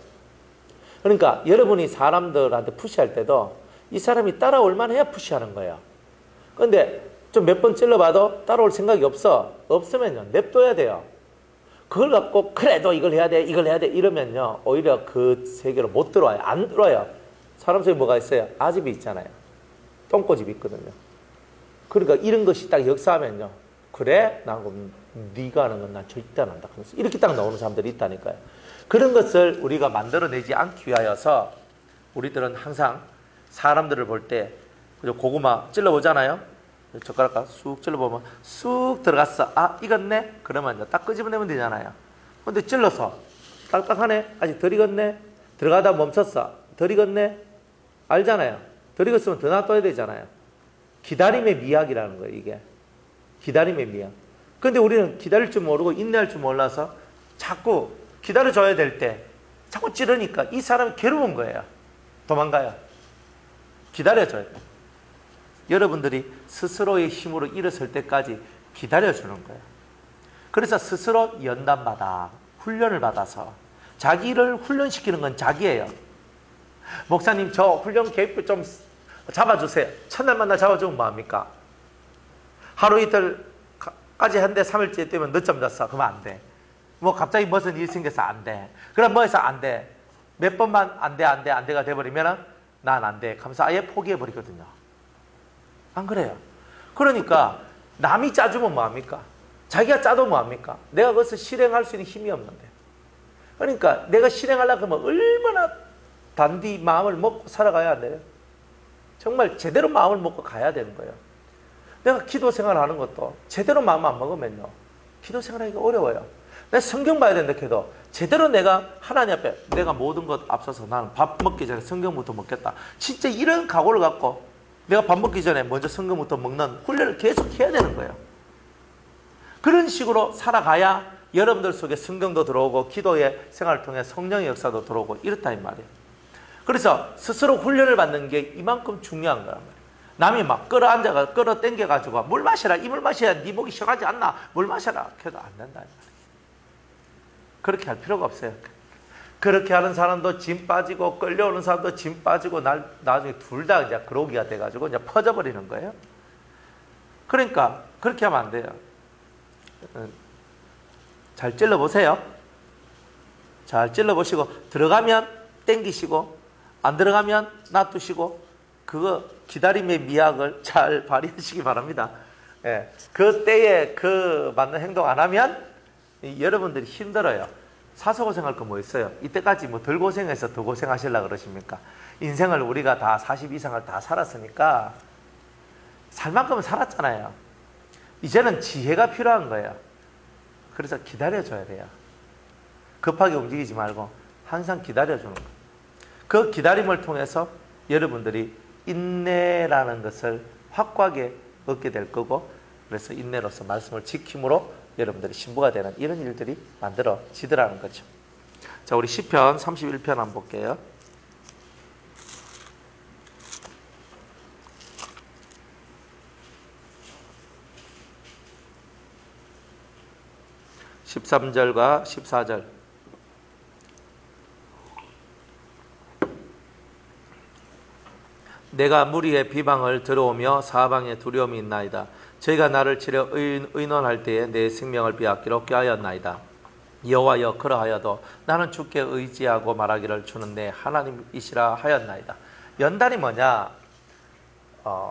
그러니까 여러분이 사람들한테 푸시할 때도 이 사람이 따라올 만해야 푸시하는 거예요. 그런데 좀 몇 번 찔러봐도 따라올 생각이 없으면요 냅둬야 돼요. 그걸 갖고 그래도 이걸 해야 돼 이러면요 오히려 그 세계로 못 들어와요. 안 들어와요. 사람 속에 뭐가 있어요? 아집이 있잖아요. 똥꼬집이 있거든요. 그러니까 이런 것이 딱 역사하면요 그래? 네가 하는 건 난 절대 안 한다. 이렇게 딱 나오는 사람들이 있다니까요. 그런 것을 우리가 만들어내지 않기 위하여서 우리들은 항상 사람들을 볼 때 고구마 찔러보잖아요. 젓가락과 쑥 찔러보면 쑥 들어갔어. 익었네? 그러면 딱 끄집어내면 되잖아요. 근데 찔러서 딱딱하네? 아직 덜 익었네? 들어가다 멈췄어. 덜 익었네? 알잖아요. 덜 익었으면 더 놔둬야 되잖아요. 기다림의 미학이라는 거예요, 이게. 기다림의 미학. 근데 우리는 기다릴 줄 모르고 인내할 줄 몰라서 자꾸 기다려줘야 될 때 자꾸 찌르니까 이 사람이 괴로운 거예요. 도망가요. 기다려줘야 돼요. 여러분들이 스스로의 힘으로 일어설 때까지 기다려주는 거예요. 그래서 스스로 연단받아 훈련을 받아서 자기를 훈련시키는 건 자기예요. 목사님 저 훈련 계획표 좀 잡아주세요. 첫날 만나 잡아주면 뭐합니까? 하루 이틀까지 한데 3일째 되면 늦잠 잤어. 그러면 안 돼. 뭐 갑자기 무슨 일이 생겨서 안 돼. 그럼 뭐 해서 안 돼. 몇 번만 안 돼가 돼버리면 난 안 돼. 하면서 아예 포기해버리거든요. 안 그래요? 그러니까 남이 짜주면 뭐합니까? 자기가 짜도 뭐합니까? 내가 그것을 실행할 수 있는 힘이 없는데. 그러니까 내가 실행하려고 하면 얼마나 단디 마음을 먹고 살아가야 돼요. 정말 제대로 마음을 먹고 가야 되는 거예요. 내가 기도 생활하는 것도 제대로 마음 안 먹으면요. 기도 생활하기가 어려워요. 내가 성경 봐야 된다 해도 제대로 내가 하나님 앞에 내가 모든 것 앞서서 나는 밥 먹기 전에 성경부터 먹겠다. 진짜 이런 각오를 갖고 내가 밥 먹기 전에 먼저 성경부터 먹는 훈련을 계속 해야 되는 거예요. 그런 식으로 살아가야 여러분들 속에 성경도 들어오고 기도의 생활을 통해 성령의 역사도 들어오고 이렇다 이 말이에요. 그래서 스스로 훈련을 받는 게 이만큼 중요한 거란 말이에요. 남이 막 끌어당겨가지고 물 마셔라. 이 물 마셔야 네 목이 시원하지 않나. 물 마셔라. 해도 안 된다 이 말이에요. 그렇게 할 필요가 없어요. 그렇게 하는 사람도 짐 빠지고 끌려오는 사람도 짐 빠지고 나중에 둘 다 이제 그러기가 돼가지고 이제 퍼져버리는 거예요. 그러니까 그렇게 하면 안 돼요. 잘 찔러보세요. 잘 찔러보시고 들어가면 땡기시고 안 들어가면 놔두시고 그거 기다림의 미학을 잘 발휘하시기 바랍니다. 예, 그 때에 그 맞는 행동 안 하면 여러분들이 힘들어요. 사서 고생할 거 뭐 있어요? 이때까지 뭐 덜 고생해서 더 고생하시려고 그러십니까? 인생을 우리가 다 40 이상을 다 살았으니까 살 만큼은 살았잖아요. 이제는 지혜가 필요한 거예요. 그래서 기다려줘야 돼요. 급하게 움직이지 말고 항상 기다려주는 거예요. 그 기다림을 통해서 여러분들이 인내라는 것을 확고하게 얻게 될 거고 그래서 인내로서 말씀을 지킴으로 여러분들이 신부가 되는 이런 일들이 만들어지더라는 거죠. 자, 우리 시편 31편 한번 볼게요. (13절과) (14절) 내가 무리의 비방을 들어오며 사방에 두려움이 있나이다. 저희가 나를 치려 의논할 때에 내 생명을 빼앗기로 꾀하였나이다. 여호와여 그러하여도 나는 주께 의지하고 말하기를 주는 내 하나님이시라 하였나이다. 연단이 뭐냐?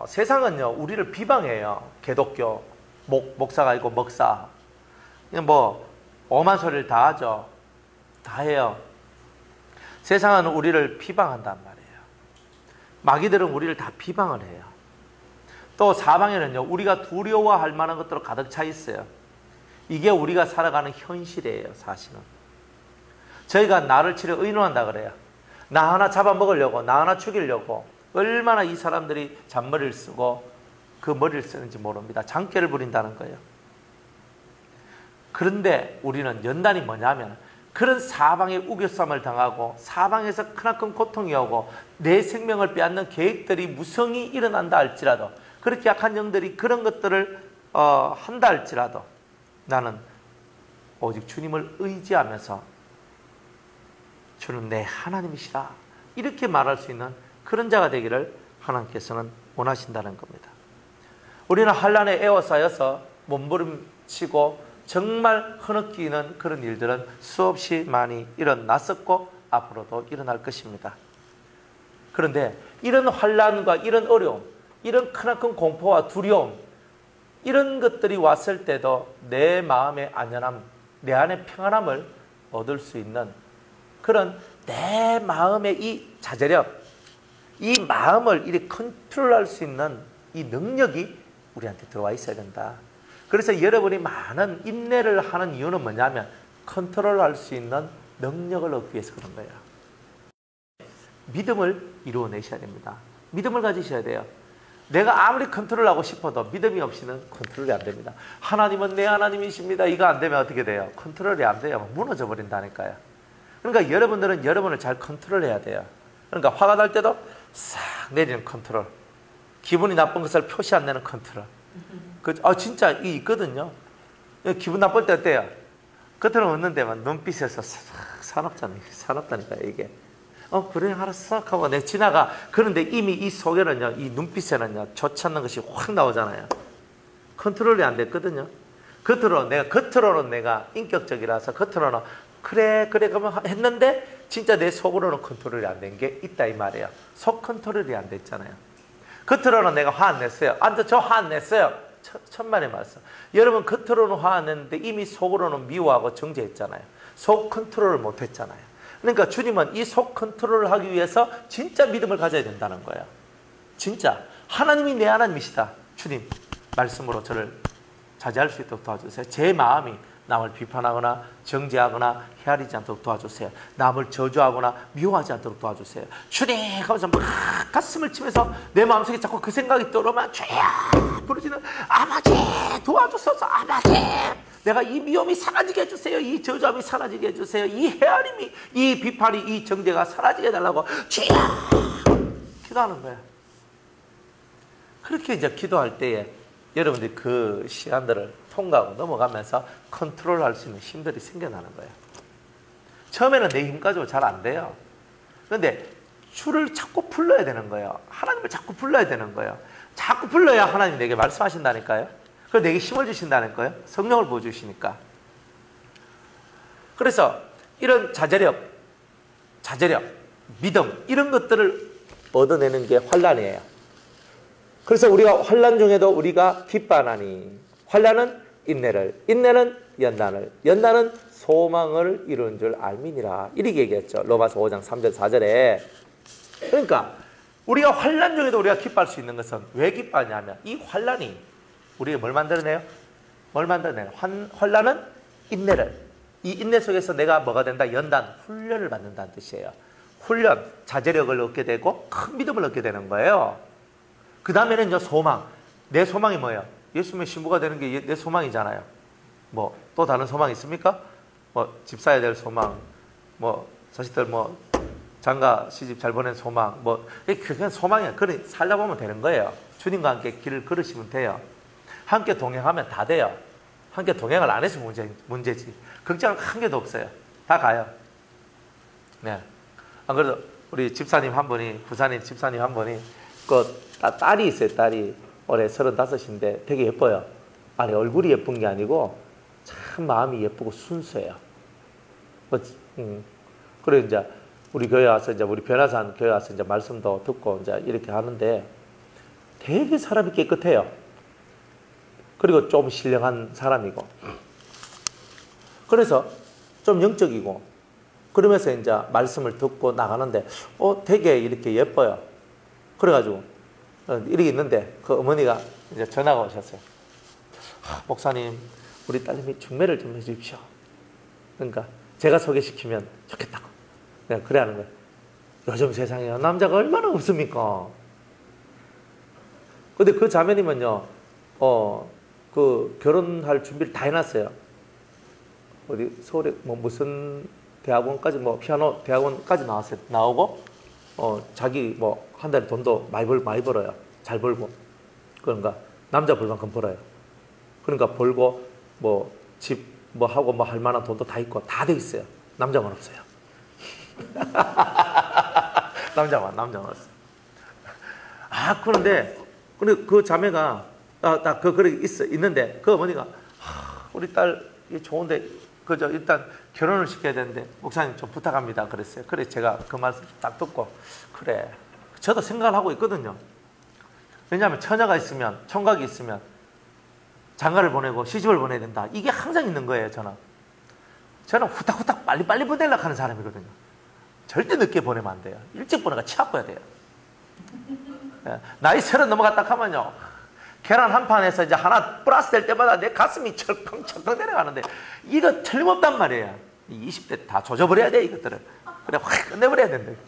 세상은요 우리를 비방해요. 개독교 목사가 아니고 먹사 뭐 엄한 소리를 다 하죠. 다 해요. 세상은 우리를 비방한단 말이에요. 마귀들은 우리를 다 비방을 해요. 또 사방에는요 우리가 두려워할 만한 것들로 가득 차 있어요. 이게 우리가 살아가는 현실이에요. 사실은 저희가 나를 치려 의논한다 그래요. 나 하나 잡아먹으려고 나 하나 죽이려고 얼마나 이 사람들이 잔머리를 쓰고 그 머리를 쓰는지 모릅니다. 장깨를 부린다는 거예요. 그런데 우리는 연단이 뭐냐면 그런 사방에 우겨쌈을 당하고 사방에서 크나큰 고통이 오고 내 생명을 빼앗는 계획들이 무성히 일어난다 할지라도 그렇게 약한 영들이 그런 것들을 한다 할지라도 나는 오직 주님을 의지하면서 주는 내 하나님이시라 이렇게 말할 수 있는 그런 자가 되기를 하나님께서는 원하신다는 겁니다. 우리는 환난에 에워싸여서 몸부림치고 정말 흐느끼는 그런 일들은 수없이 많이 일어났었고 앞으로도 일어날 것입니다. 그런데 이런 환난과 이런 어려움, 이런 크나큰 공포와 두려움 이런 것들이 왔을 때도 내 마음의 안전함, 내 안의 평안함을 얻을 수 있는 그런 내 마음의 이 자제력, 이 마음을 이렇게 컨트롤할 수 있는 이 능력이 우리한테 들어와 있어야 된다. 그래서 여러분이 많은 인내를 하는 이유는 뭐냐면 컨트롤할 수 있는 능력을 얻기 위해서 그런 거예요. 믿음을 이루어내셔야 됩니다. 믿음을 가지셔야 돼요. 내가 아무리 컨트롤하고 싶어도 믿음이 없이는 컨트롤이 안 됩니다. 하나님은 내 하나님이십니다. 이거 안 되면 어떻게 돼요? 컨트롤이 안 돼요. 무너져 버린다니까요. 그러니까 여러분들은 여러분을 잘 컨트롤해야 돼요. 그러니까 화가 날 때도 싹 내리는 컨트롤, 기분이 나쁜 것을 표시 안 내는 컨트롤, 진짜 이 있거든요. 기분 나쁠 때 어때요? 겉으로 웃는데만 눈빛에서 사납다니까 이게. 그래 알았어 하고 내가 지나가. 그런데 이미 이 속에는요, 이 눈빛에는요, 좋지 않는 것이 확 나오잖아요. 컨트롤이 안 됐거든요. 겉으로는 내가 인격적이라서 겉으로는 그래 그러면 했는데 진짜 내 속으로는 컨트롤이 안 된 게 있다 이 말이에요. 속 컨트롤이 안 됐잖아요. 겉으로는 내가 화 안 냈어요. 저 화 안 냈어요. 천만의 말씀. 여러분 겉으로는 화 안 냈는데 이미 속으로는 미워하고 정죄했잖아요. 속 컨트롤을 못 했잖아요. 그러니까 주님은 이 속 컨트롤을 하기 위해서 진짜 믿음을 가져야 된다는 거예요. 진짜 하나님이 내 하나님이시다. 주님 말씀으로 저를 자제할 수 있도록 도와주세요. 제 마음이 남을 비판하거나 정죄하거나 헤아리지 않도록 도와주세요. 남을 저주하거나 미워하지 않도록 도와주세요. 주님 하면서 막 가슴을 치면서 내 마음속에 자꾸 그 생각이 떠오르면 주야 부르짖는 아버지 도와주소서. 아버지 내가 이 미움이 사라지게 해주세요. 이 저주함이 사라지게 해주세요. 이 헤아림이, 이 비판이, 이 정죄가 사라지게 해달라고 주야 기도하는 거예요. 그렇게 이제 기도할 때에 여러분들이 그 시간들을 통과하고 넘어가면서 컨트롤할 수 있는 힘들이 생겨나는 거예요. 처음에는 내 힘 가지고 잘 안 돼요. 그런데 주를 자꾸 불러야 되는 거예요. 하나님을 자꾸 불러야 되는 거예요. 자꾸 불러야 하나님이 내게 말씀하신다니까요. 그래서 내게 힘을 주신다는 거예요. 성령을 부어주시니까. 그래서 이런 자제력, 믿음 이런 것들을 얻어내는 게 환난이에요. 그래서 우리가 환난 중에도 우리가 기뻐하나니 환난은 인내를, 인내는 연단을, 연단은 소망을 이루는 줄 알미니라. 이렇게 얘기했죠. 로마서 5장 3절 4절에. 그러니까 우리가 환난 중에도 우리가 기뻐할 수 있는 것은 왜 기뻐하냐면 이 환난이 우리에게 뭘 만들어내요? 뭘 만들어내요? 환난은 인내를. 이 인내 속에서 내가 뭐가 된다? 연단, 훈련을 받는다는 뜻이에요. 훈련, 자제력을 얻게 되고 큰 믿음을 얻게 되는 거예요. 그 다음에는 소망. 내 소망이 뭐예요? 예수님의 신부가 되는 게 내 소망이잖아요. 뭐 또 다른 소망이 있습니까? 뭐 집 사야 될 소망, 뭐 자식들 뭐 장가 시집 잘 보낸 소망, 뭐 그건 소망이야. 그래 살다 보면 되는 거예요. 주님과 함께 길을 걸으시면 돼요. 함께 동행하면 다 돼요. 함께 동행을 안 해서 문제지. 걱정할 한 개도 없어요. 다 가요. 네. 안 그래도 우리 집사님 한 분이, 부산인 집사님 한 분이 딸이 있어요. 딸이 올해 35인데 되게 예뻐요. 아니 얼굴이 예쁜 게 아니고 참 마음이 예쁘고 순수해요. 그래 이제 우리 교회 와서 이제 우리 변화산 교회 와서 이제 말씀도 듣고 이제 이렇게 하는데 되게 사람이 깨끗해요. 그리고 좀 신령한 사람이고. 그래서 좀 영적이고. 그러면서 이제 말씀을 듣고 나가는데 되게 이렇게 예뻐요. 그래가지고 이렇게 있는데 그 어머니가 이제 전화가 오셨어요. 목사님, 우리 딸님이 중매를 좀 해주십시오. 그러니까 제가 소개시키면 좋겠다고. 그냥 그래 하는 거예요. 요즘 세상에 남자가 얼마나 없습니까? 근데 그 자매님은요, 그 결혼할 준비를 다 해놨어요. 어디 서울에 뭐 무슨 대학원까지 뭐 피아노 대학원까지 나오고 자기 뭐 한 달에 돈도 많이 벌어요. 잘 벌고. 그러니까 남자 벌 만큼 벌어요. 그러니까 벌고 뭐 집 뭐 하고 뭐 할 만한 돈도 다 있고 다 돼 있어요. 남자만 없어요. 남자만 없어요. 그런데 그 자매가 있는데 그 어머니가 우리 딸 좋은데 그저 일단 결혼을 시켜야 되는데 목사님 좀 부탁합니다 그랬어요. 그래 제가 그 말씀 딱 듣고 그래 저도 생각을 하고 있거든요. 왜냐하면 처녀가 있으면 총각이 있으면 장가를 보내고 시집을 보내야 된다. 이게 항상 있는 거예요. 저는 후딱후딱 빨리빨리 보내려고 하는 사람이거든요. 절대 늦게 보내면 안 돼요. 일찍 보내가 치 아파야 돼요. 나이 30 넘어갔다 하면요. 계란 한 판에서 이제 하나 플러스 될 때마다 내 가슴이 철컹철컹 내려가는데 이거 틀림없단 말이에요. 20대 다 조져버려야 돼 이것들을. 그래 확 끝내버려야 된다.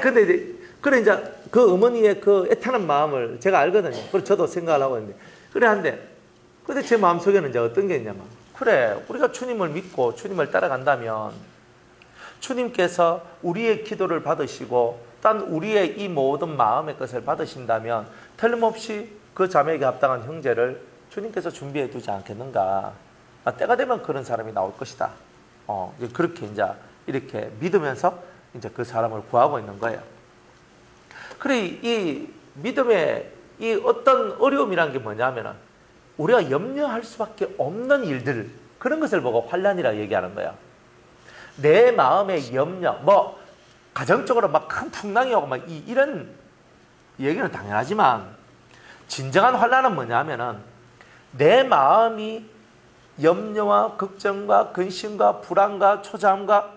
근데 이제 그 어머니의 그 애타는 마음을 제가 알거든요. 그래서 저도 생각을 하고 있는데 근데 제 마음속에는 이제 어떤 게 있냐면 그래 우리가 주님을 믿고 주님을 따라간다면 주님께서 우리의 기도를 받으시고 딴 우리의 이 모든 마음의 것을 받으신다면 틀림없이 그 자매에게 합당한 형제를 주님께서 준비해 두지 않겠는가. 때가 되면 그런 사람이 나올 것이다. 이제 그렇게 이제 이렇게 믿으면서 이제 그 사람을 구하고 있는 거예요. 그래, 이 믿음의 이 어떤 어려움이란 게 뭐냐면은 우리가 염려할 수밖에 없는 일들, 그런 것을 보고 환난이라 얘기하는 거예요. 내 마음의 염려, 뭐 가정적으로 막 큰 풍랑이 오고 막 이런 얘기는 당연하지만 진정한 환난은 뭐냐면은 내 마음이 염려와 걱정과 근심과 불안과 초조함과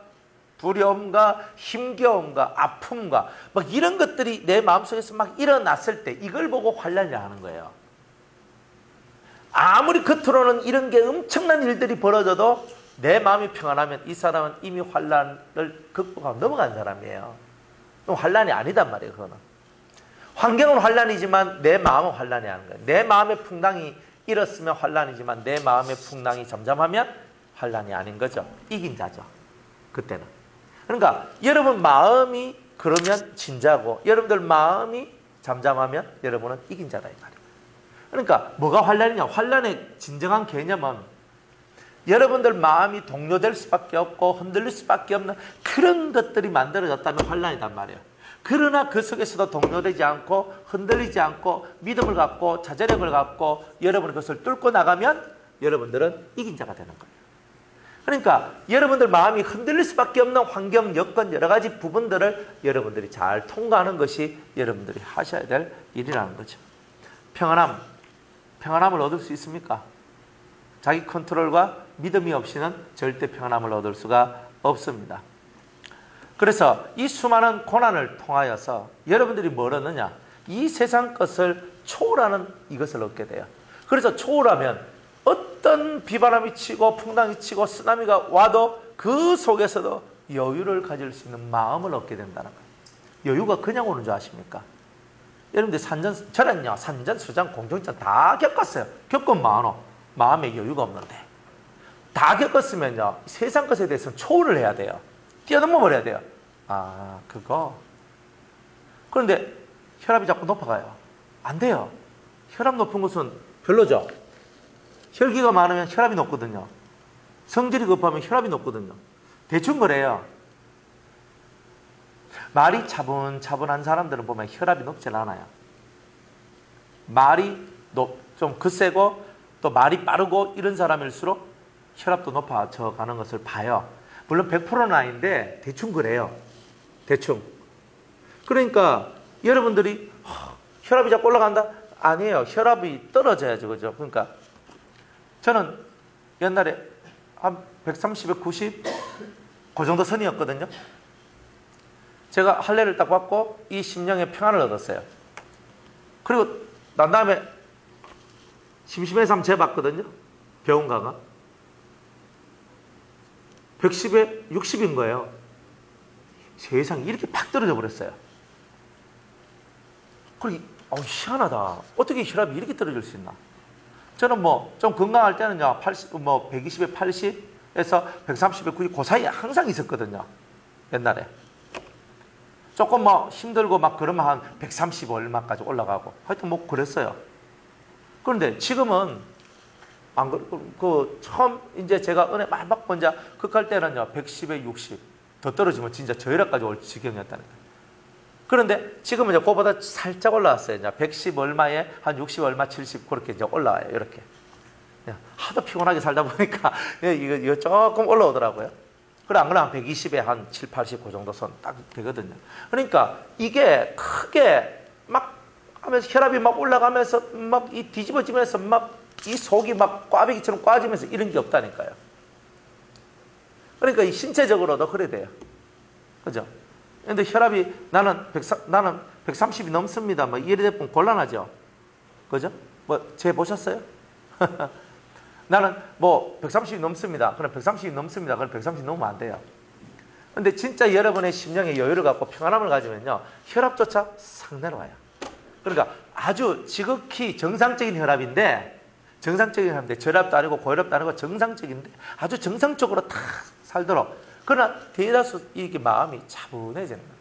두려움과 힘겨움과 아픔과 막 이런 것들이 내 마음속에서 막 일어났을 때 이걸 보고 환난이라 하는 거예요. 아무리 겉으로는 이런 게 엄청난 일들이 벌어져도 내 마음이 평안하면 이 사람은 이미 환난을 극복하고 넘어간 사람이에요. 그럼 환난이 아니단 말이에요. 그거는 환경은 환난이지만 내 마음은 환난이 아닌 거예요. 내 마음의 풍랑이 일었으면 환난이지만 내 마음의 풍랑이 잠잠하면 환난이 아닌 거죠. 이긴 자죠. 그때는. 그러니까 여러분 마음이 그러면 진자고 여러분들 마음이 잠잠하면 여러분은 이긴 자다 이 말이에요. 그러니까 뭐가 환난이냐? 환난의 진정한 개념은 여러분들 마음이 동요될 수밖에 없고 흔들릴 수밖에 없는 그런 것들이 만들어졌다면 환난이단 말이에요. 그러나 그 속에서도 동요되지 않고 흔들리지 않고 믿음을 갖고 자제력을 갖고 여러분이 그것을 뚫고 나가면 여러분들은 이긴 자가 되는 거예요. 그러니까 여러분들 마음이 흔들릴 수밖에 없는 환경, 여건, 여러 가지 부분들을 여러분들이 잘 통과하는 것이 여러분들이 하셔야 될 일이라는 거죠. 평안함을 얻을 수 있습니까? 자기 컨트롤과 믿음이 없이는 절대 평안함을 얻을 수가 없습니다. 그래서 이 수많은 고난을 통하여서 여러분들이 뭘 얻느냐? 이 세상 것을 초월하는 이것을 얻게 돼요. 그래서 초월하면 어떤 비바람이 치고 풍랑이 치고 쓰나미가 와도 그 속에서도 여유를 가질 수 있는 마음을 얻게 된다는 거예요. 여유가 그냥 오는 줄 아십니까? 여러분들 저는요 산전수전 공중전 다 겪었어요. 겪은 마음에 여유가 없는데 다 겪었으면요 세상 것에 대해서는 초월을 해야 돼요. 뛰어넘어 버려야 돼요. 그거. 그런데 혈압이 자꾸 높아가요. 안 돼요. 혈압 높은 것은 별로죠. 혈기가 많으면 혈압이 높거든요. 성질이 급하면 혈압이 높거든요. 대충 그래요. 말이 차분차분한 사람들은 보면 혈압이 높질 않아요. 말이 좀 거세고 또 말이 빠르고 이런 사람일수록 혈압도 높아져 가는 것을 봐요. 물론 100%는 아닌데 대충 그래요. 대충. 그러니까 여러분들이 혈압이 자꾸 올라간다? 아니에요. 혈압이 떨어져야죠. 그죠? 그러니까 저는 옛날에 한 130에 90 그 정도 선이었거든요. 제가 할례를 딱 받고 이 심령의 평안을 얻었어요. 그리고 난 다음에 심심해서 한번 재봤거든요. 병원 가가 110에 60인 거예요. 세상에 이렇게 팍 떨어져 버렸어요. 그리고 희한하다. 어떻게 혈압이 이렇게 떨어질 수 있나? 저는 뭐 좀 건강할 때는요 120에 80에서 130에 90 그 사이에 항상 있었거든요. 옛날에 조금 힘들고 막 그러면 한 130 얼마까지 올라가고 하여튼 뭐 그랬어요. 그런데 지금은 안 처음 이제 제가 은혜 많이 받고 이제 극할 때는요 110에 60 더 떨어지면 진짜 저혈압까지 올 지경이었다는 거예요. 그런데 지금은 이제 그거보다 살짝 올라왔어요. 이제 110 얼마에 한 60 얼마 70 그렇게 이제 올라와요. 이렇게 하도 피곤하게 살다 보니까 이거 조금 올라오더라고요. 그래 안 그러면 120에 한 7, 80 그 정도 선 딱 되거든요. 그러니까 이게 크게 막 하면서 혈압이 막 올라가면서 막 이 뒤집어지면서 막 이 속이 막 꽈배기처럼 꽈지면서 이런 게 없다니까요. 그러니까 이 신체적으로도 그래 돼요. 그죠? 근데 혈압이 나는 130이 넘습니다. 뭐 이래 되면 곤란하죠. 그죠? 제 보셨어요? 나는 130이 넘습니다. 그럼 130이 넘습니다. 그럼 130 넘으면 안 돼요. 근데 진짜 여러분의 심령의 여유를 갖고 평안함을 가지면요. 혈압조차 싹 내려와요. 그러니까 아주 지극히 정상적인 혈압인데 저혈압도 아니고 고혈압도 아니고 정상적인데 아주 정상적으로 다 살도록 그러나 대다수 이게 마음이 차분해지는 거예요.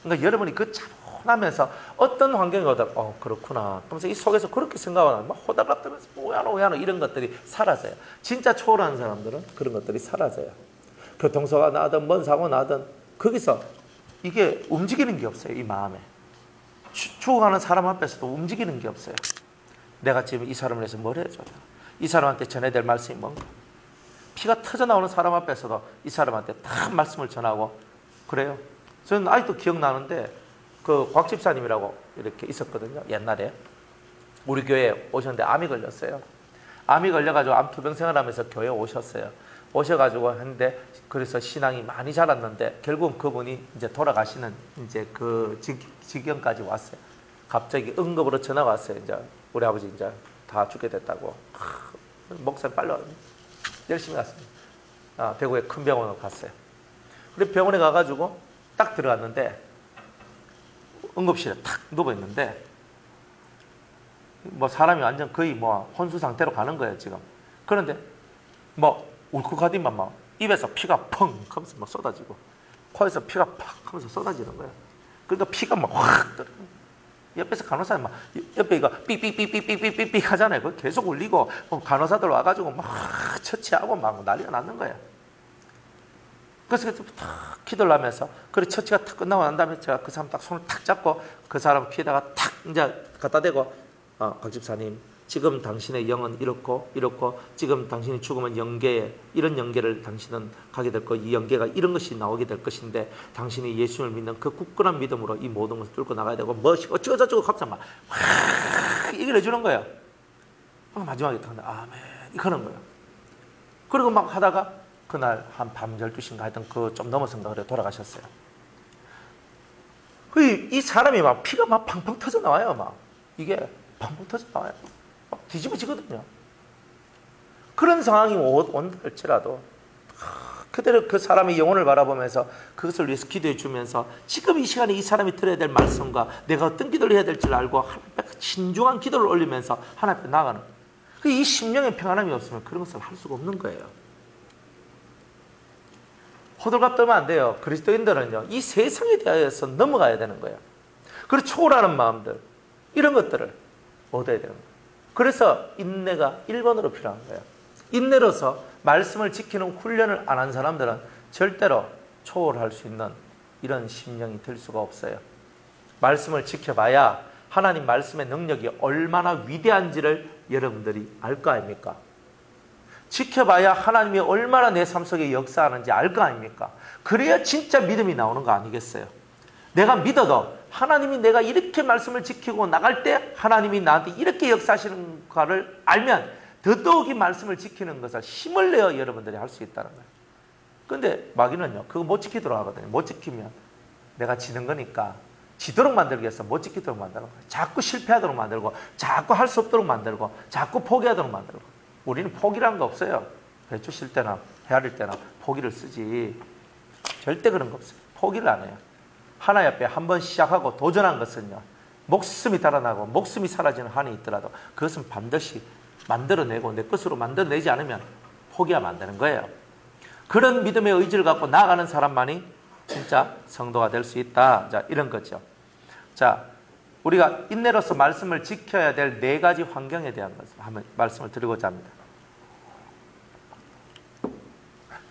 그러니까 여러분이 그 차분한 나면서 어떤 환경이 오더라도 그렇구나. 그러면서 이 속에서 그렇게 생각하면 막 호들갑 떨면서 뭐야노 이런 것들이 사라져요. 진짜 초월하는 사람들은 그런 것들이 사라져요. 교통사고가 나든 뭔 사고 나든 거기서 이게 움직이는 게 없어요. 이 마음에. 죽어가는 사람 앞에서도 움직이는 게 없어요. 내가 지금 이 사람을 위해서 뭘 해줘야 돼? 이 사람한테 전해야 될 말씀이 뭔가? 피가 터져나오는 사람 앞에서도 이 사람한테 딱 말씀을 전하고 그래요. 저는 아직도 기억나는데 그 곽 집사님이라고 이렇게 있었거든요. 옛날에 우리 교회에 오셨는데 암이 걸렸어요. 암이 걸려가지고 암 투병생활 하면서 교회에 오셨어요. 오셔가지고 했는데 그래서 신앙이 많이 자랐는데 결국은 그분이 이제 돌아가시는 이제 그 지경까지 왔어요. 갑자기 응급으로 전화가 왔어요. 이제 우리 아버지 이제 다 죽게 됐다고. 목사님 빨리 열심히 갔습니다. 대구에 큰 병원으로 갔어요. 그리고 병원에 가가지고 딱 들어갔는데 응급실에 탁 누워있는데 뭐 사람이 완전 거의 뭐 혼수 상태로 가는 거예요 지금. 그런데 뭐 울컥하더만 막 입에서 피가 펑 하면서 막 쏟아지고 코에서 피가 팍 하면서 쏟아지는 거예요. 그러니까 피가 막 확 떨어져. 옆에서 간호사님 막 옆에 이거 삐삐삐삐삐삐삐 하잖아요. 그거 계속 울리고 간호사들 와가지고 막 처치하고 막 난리가 났는 거예요. 그래서 탁 기도를 하면서 그래 처치가 탁 끝나고 난 다음에 제가 그 사람 딱 손을 탁 잡고 그 사람 피에다가 탁 이제 갖다 대고 곽 집사님 지금 당신의 영은 이렇고 지금 당신이 죽으면 영계에 이런 영계를 당신은 가게 될 거, 이 영계가 이런 것이 나오게 될 것인데 당신이 예수를 믿는 그 굳건한 믿음으로 이 모든 것을 뚫고 나가야 되고 멋이고 어쩌고저쩌고 갑자기 막 얘기를 해주는 거예요. 마지막에 딱 아멘 이러는 거예요. 그리고 막 하다가 그날 한 밤 12시인가 하여튼 그 좀 넘어선가 그래 돌아가셨어요. 이 사람이 막 피가 막 팡팡 터져 나와요. 막 이게 팡팡 터져 나와요. 막 뒤집어지거든요. 그런 상황이 온다 할지라도 그대로 그 사람의 영혼을 바라보면서 그것을 위해서 기도해 주면서 지금 이 시간에 이 사람이 들어야 될 말씀과 내가 어떤 기도를 해야 될지를 알고 하나님 앞에 신중한 기도를 올리면서 하나님 앞에 나가는 이 심령의 평안함이 없으면 그런 것을 할 수가 없는 거예요. 호들갑 떨면 안 돼요. 그리스도인들은요 이 세상에 대하여서 넘어가야 되는 거예요. 그리고 초월하는 마음들 이런 것들을 얻어야 되는 거예요. 그래서 인내가 1번으로 필요한 거예요. 인내로서 말씀을 지키는 훈련을 안 한 사람들은 절대로 초월할 수 있는 이런 심령이 될 수가 없어요. 말씀을 지켜봐야 하나님 말씀의 능력이 얼마나 위대한지를 여러분들이 알 거 아닙니까? 지켜봐야 하나님이 얼마나 내 삶 속에 역사하는지 알 거 아닙니까? 그래야 진짜 믿음이 나오는 거 아니겠어요? 내가 믿어도 하나님이 내가 이렇게 말씀을 지키고 나갈 때 하나님이 나한테 이렇게 역사하시는 것을 알면 더더욱이 말씀을 지키는 것을 힘을 내어 여러분들이 할 수 있다는 거예요. 그런데 마귀는요 그거 못 지키도록 하거든요. 못 지키면 내가 지는 거니까 지도록 만들기 위해서 못 지키도록 만들고 자꾸 실패하도록 만들고 자꾸 할 수 없도록 만들고 자꾸 포기하도록 만들고 우리는 포기라는 거 없어요. 배추 실 때나 헤아릴 때나 포기를 쓰지 절대 그런 거 없어요. 포기를 안 해요. 하나님 앞에 한번 시작하고 도전한 것은요 목숨이 달아나고 목숨이 사라지는 한이 있더라도 그것은 반드시 만들어내고 내 것으로 만들어내지 않으면 포기하면 안 되는 거예요. 그런 믿음의 의지를 갖고 나아가는 사람만이 진짜 성도가 될 수 있다. 자, 이런 거죠. 자, 우리가 인내로서 말씀을 지켜야 될 4가지 환경에 대한 것을 한번 말씀을 드리고자 합니다.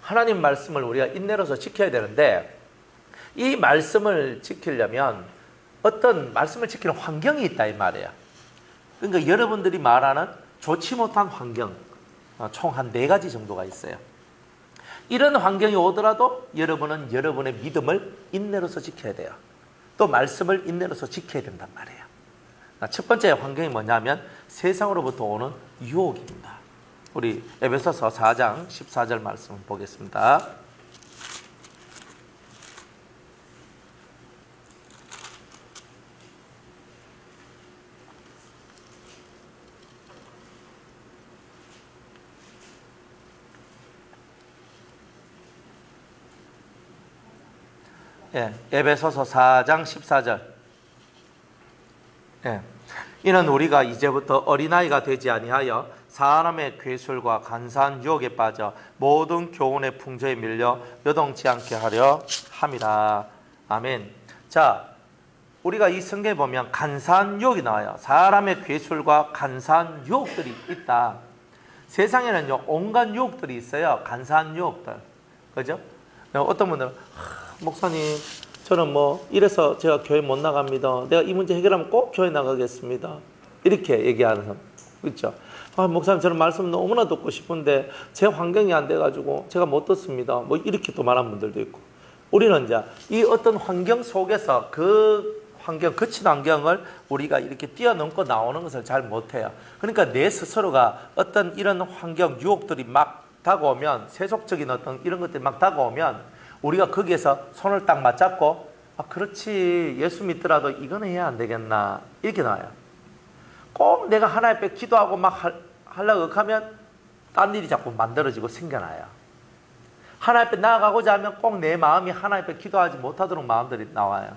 하나님 말씀을 우리가 인내로서 지켜야 되는데 이 말씀을 지키려면 어떤 말씀을 지키는 환경이 있다 이 말이에요. 그러니까 여러분들이 말하는 좋지 못한 환경 총 한 4가지 정도가 있어요. 이런 환경이 오더라도 여러분은 여러분의 믿음을 인내로서 지켜야 돼요. 또 말씀을 인내로서 지켜야 된단 말이에요. 첫 번째 환경이 뭐냐면 세상으로부터 오는 유혹입니다. 우리 에베소서 4장 14절 말씀을 보겠습니다. 에베소서 4장 14절. 이는 우리가 이제부터 어린아이가 되지 아니하여 사람의 괴술과 간사한 유혹에 빠져 모든 교훈의 풍조에 밀려 요동치 않게 하려 함이라. 아멘. 자, 우리가 이 성경에 보면 간사한 유혹이 나와요. 사람의 괴술과 간사한 유혹들이 있다. 세상에는요, 온갖 유혹들이 있어요. 간사한 유혹들. 그죠? 어떤 분들은, 목사님, 저는 뭐, 이래서 제가 교회 못 나갑니다. 내가 이 문제 해결하면 꼭 교회 나가겠습니다. 이렇게 얘기하는 사람. 그렇죠? 목사님, 저는 말씀 너무나 듣고 싶은데, 제 환경이 안 돼가지고, 제가 못 듣습니다. 뭐, 이렇게 또 말하는 분들도 있고. 우리는 이제, 이 어떤 환경 속에서 그 환경, 거친 환경을 우리가 이렇게 뛰어넘고 나오는 것을 잘 못해요. 그러니까 내 스스로가 어떤 이런 환경, 유혹들이 막 다가오면, 세속적인 어떤 이런 것들이 막 다가오면, 우리가 거기에서 손을 딱 맞잡고, 그렇지, 예수 믿더라도 이거는 해야 안 되겠나, 이렇게 나와요. 꼭 내가 하나님 앞에 기도하고 막 하려고 하면 딴 일이 자꾸 만들어지고 생겨나요. 하나님 앞에 나아가고자 하면 꼭 내 마음이 하나님 앞에 기도하지 못하도록 마음들이 나와요.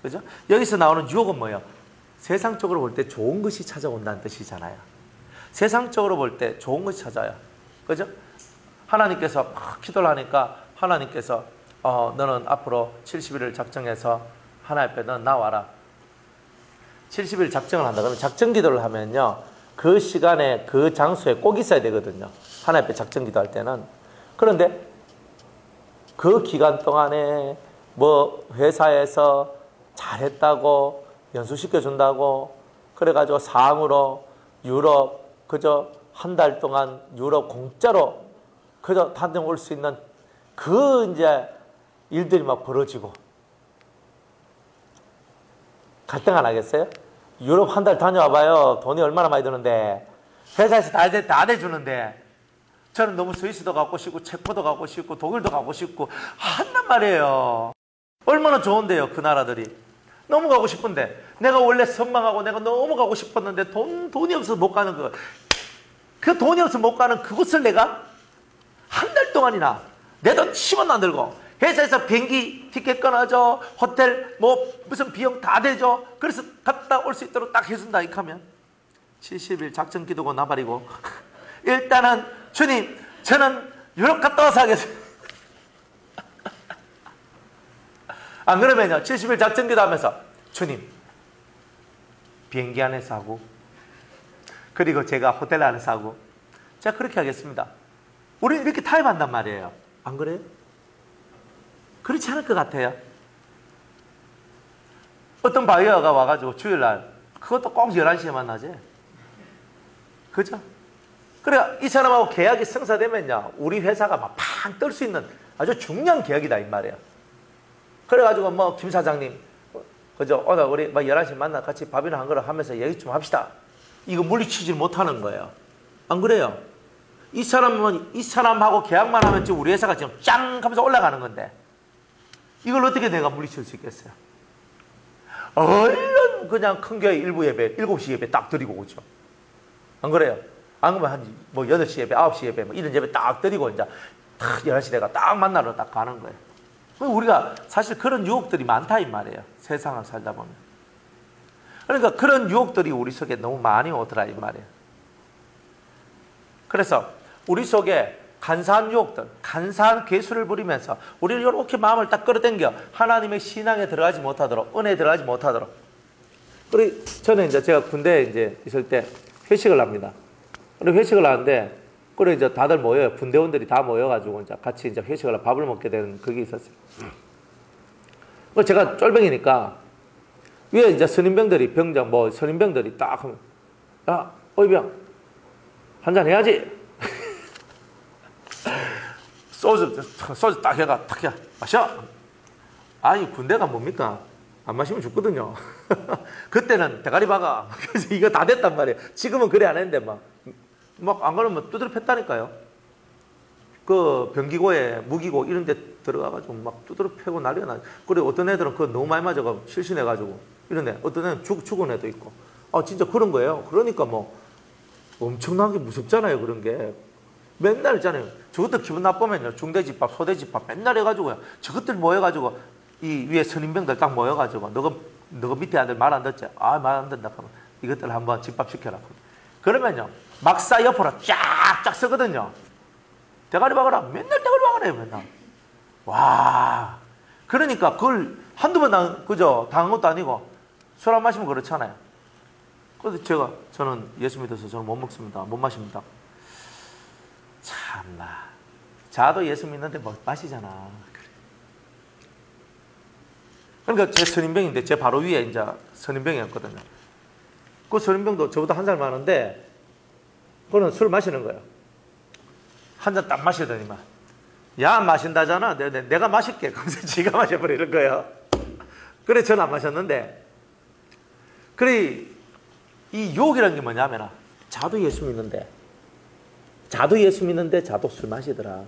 그죠? 여기서 나오는 유혹은 뭐예요? 세상적으로 볼 때 좋은 것이 찾아온다는 뜻이잖아요. 세상적으로 볼 때 좋은 것이 찾아요. 그죠? 하나님께서 막 기도를 하니까 하나님께서 너는 앞으로 70일을 작정해서 하나님 앞에 너 나와라. 70일 작정을 한다. 그러면 작정 기도를 하면요, 그 시간에 그 장소에 꼭 있어야 되거든요. 하나님 앞에 작정 기도할 때는. 그런데 그 기간 동안에 뭐 회사에서 잘했다고 연수시켜준다고 그래가지고 상으로 유럽 그저 한 달 동안 유럽 공짜로 그저 다녀올 수 있는 그 이제 일들이 막 벌어지고 갈등 안 하겠어요? 유럽 한 달 다녀와봐요. 돈이 얼마나 많이 드는데 회사에서 다 내주는데 저는 너무 스위스도 가고 싶고 체코도 가고 싶고 독일도 가고 싶고 한단 말이에요. 얼마나 좋은데요, 그 나라들이. 너무 가고 싶은데 내가 원래 선망하고 내가 너무 가고 싶었는데 돈이 없어서 못 가는 거. 그 돈이 없어서 못 가는 그곳을 내가 한 달 동안이나 내 돈 10원도 안 들고 회사에서 비행기 티켓 끊어줘, 호텔 뭐 무슨 비용 다 대줘. 그래서 갔다 올 수 있도록 딱 해준다 이렇게 하면 70일 작전 기도고 나발이고 일단은 주님 저는 유럽 갔다 와서 하겠습니다. 안 그러면요 70일 작전 기도하면서 주님 비행기 안에서 하고 그리고 제가 호텔 안에서 하고 제가 그렇게 하겠습니다. 우리는 이렇게 타협한단 말이에요. 안 그래요? 그렇지 않을 것 같아요. 어떤 바이어가 와가지고 주일날 그것도 꼭 11시에 만나지. 그죠? 그래 이 사람하고 계약이 성사되면요 우리 회사가 막 팡 뜰 수 있는 아주 중요한 계약이다 이 말이에요. 그래가지고 뭐 김 사장님 그죠? 오늘 우리 막 11시 만나 같이 밥이나 한 그릇 하면서 얘기 좀 합시다. 이거 물리치지 못하는 거예요. 안 그래요? 이 사람하고 계약만 하면 지금 우리 회사가 지금 짱 하면서 올라가는 건데 이걸 어떻게 내가 물리칠 수 있겠어요? 얼른 그냥 큰 교회 일부 예배 7시 예배 딱 드리고 오죠. 안 그래요? 안 그러면 한 뭐 8시 예배 9시 예배 뭐 이런 예배 딱 드리고 이제 딱 11시 내가 딱 만나러 딱 가는 거예요. 우리가 사실 그런 유혹들이 많다 이 말이에요. 세상을 살다 보면. 그러니까 그런 유혹들이 우리 속에 너무 많이 오더라 이 말이에요. 그래서 우리 속에 간사한 유혹들, 간사한 괴수를 부리면서 우리를 이렇게 마음을 딱 끌어당겨 하나님의 신앙에 들어가지 못하도록, 은혜에 들어가지 못하도록. 우리 저는 이제 제가 군대에 이제 있을 때 회식을 합니다. 우리 회식을 하는데, 그래 이제 다들 모여요. 군대원들이 다 모여가지고 이제 같이 이제 회식을 하고 밥을 먹게 되는 그게 있었어요. 제가 쫄병이니까 위에 이제 선임병들이 병장 뭐 선임병들이 딱 하면 야 어이병 한잔 해야지. 소주 딱 해가 탁 해 마셔. 아니 군대가 뭡니까? 안 마시면 죽거든요. 그때는 대가리 박아. 그래서 이거 다 됐단 말이에요. 지금은 그래 안 했는데 막 안 그러면 두드려 팼다니까요. 그 병기고에 무기고 이런 데 들어가가지고 막 두드려 패고 난리가 나요. 그래 어떤 애들은 그거 너무 많이 맞아가지고 실신해가지고 이런 애 어떤 애는 죽은 애도 있고. 진짜 그런 거예요. 그러니까 뭐 엄청나게 무섭잖아요. 그런 게 맨날 있잖아요. 저것들 기분 나쁘면요 중대집합 소대집합 맨날 해가지고요. 저것들 모여가지고 이 위에 선임병들 딱 모여가지고 너가 밑에 아들 말 안 듣지? 말 안 듣는다 하면 이것들 한번 집합시켜라. 그러면요 막사 옆으로 쫙쫙 서거든요. 대가리 박아라. 맨날 대가리 박아래요. 맨날. 와. 그러니까 그걸 한두 번 그죠 당한 것도 아니고 술 안 마시면 그렇잖아요. 그래서 저는 예수 믿어서 저는 못 먹습니다. 못 마십니다. 참나. 자도 예수 믿는데 뭐 마시잖아. 그러니까 제 선임병인데 제 바로 위에 이제 선임병이었거든요. 그 선임병도 저보다 한 살 많은데 그는 술 마시는 거예요. 한 잔 딱 마시더니만 야 마신다잖아. 내가 마실게. 그래서 지가 마셔버리는 거예요. 그래 저는 안 마셨는데 그래 이 유혹이라는 게 뭐냐면 자도 예수 믿는데 자도 술 마시더라.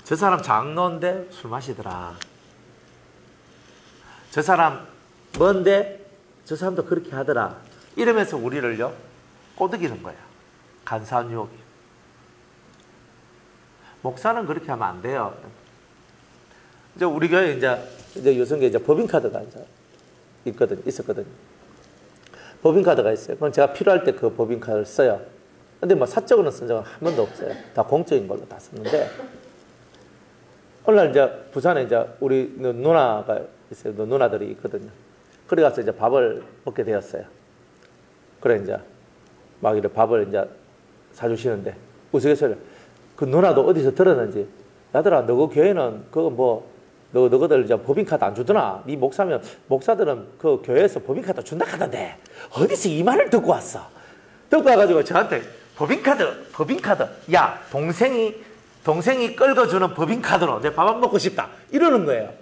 저 사람 장로인데 술 마시더라. 저 사람 뭔데 저 사람도 그렇게 하더라. 이러면서 우리를요 꼬드기는 거예요. 간사한 유혹이. 목사는 그렇게 하면 안 돼요. 이제 우리 교회에 이제 유성교에 이제 법인카드가 이제 있었거든요. 법인카드가 있어요. 그럼 제가 필요할 때 그 법인카드를 써요. 근데 뭐 사적으로 쓴 적은 한 번도 없어요. 다 공적인 걸로 다 썼는데, 어느 날 이제 부산에 이제 우리 누나가 있어요. 누나들이 있거든요. 그래 가서 이제 밥을 먹게 되었어요. 그래 이제 막 이렇게 밥을 이제 사주시는데, 우스갯소리로 그 누나도 어디서 들었는지, 야들아, 너그 교회는 그거 뭐, 너희들 이제 법인카드 안 주더나? 네 목사면, 목사들은 그 교회에서 법인카드 준다 하던데, 어디서 이 말을 듣고 왔어? 듣고 와가지고 저한테 법인카드. 야, 동생이 끌어주는 법인카드로 내 밥 안 먹고 싶다. 이러는 거예요.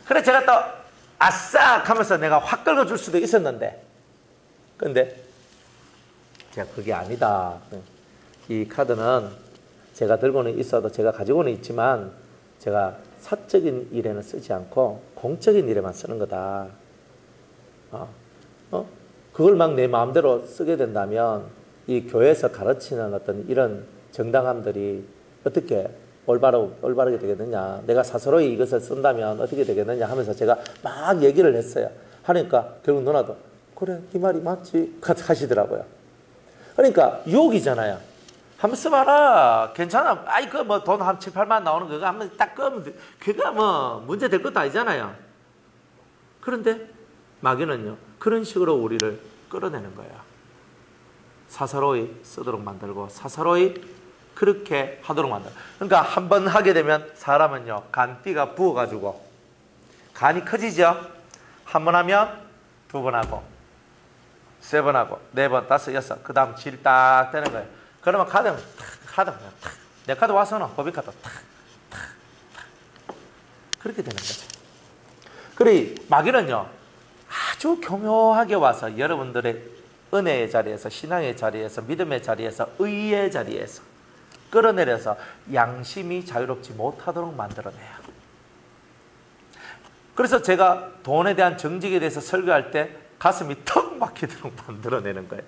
그래, 제가 또, 아싸! 하면서 내가 확 끌어줄 수도 있었는데, 근데, 제가 그게 아니다. 이 카드는 제가 들고는 있어도 제가 가지고는 있지만 제가 사적인 일에는 쓰지 않고 공적인 일에만 쓰는 거다. 그걸 막 내 마음대로 쓰게 된다면 이 교회에서 가르치는 어떤 이런 정당함들이 어떻게 올바르게 되겠느냐. 내가 사서로이 이것을 쓴다면 어떻게 되겠느냐 하면서 제가 막 얘기를 했어요. 하니까 결국 누나도 그래, 네 말이 맞지 하시더라고요. 그러니까 유혹이잖아요. 한번 써봐라. 괜찮아. 아이, 그 뭐 돈 한 7, 8만 나오는 그거 한번 딱 끄면 그거 뭐 문제 될 것도 아니잖아요. 그런데 마귀는요, 그런 식으로 우리를 끌어내는 거예요. 사사로이 쓰도록 만들고 사사로이 그렇게 하도록 만들고. 그러니까 한 번 하게 되면 사람은요, 간띠가 부어가지고 간이 커지죠. 한 번 하면 두 번 하고 세 번 하고 네 번, 다섯, 여섯, 그 다음 질 딱 되는 거예요. 그러면 카드 그냥 탁. 내 카드 와서는 법인카드 탁. 그렇게 되는 거죠. 그래, 마귀는요, 아주 교묘하게 와서 여러분들의 은혜의 자리에서, 신앙의 자리에서, 믿음의 자리에서, 의의 자리에서 끌어내려서 양심이 자유롭지 못하도록 만들어내요. 그래서 제가 돈에 대한 정직에 대해서 설교할 때 가슴이 턱 막히도록 만들어내는 거예요.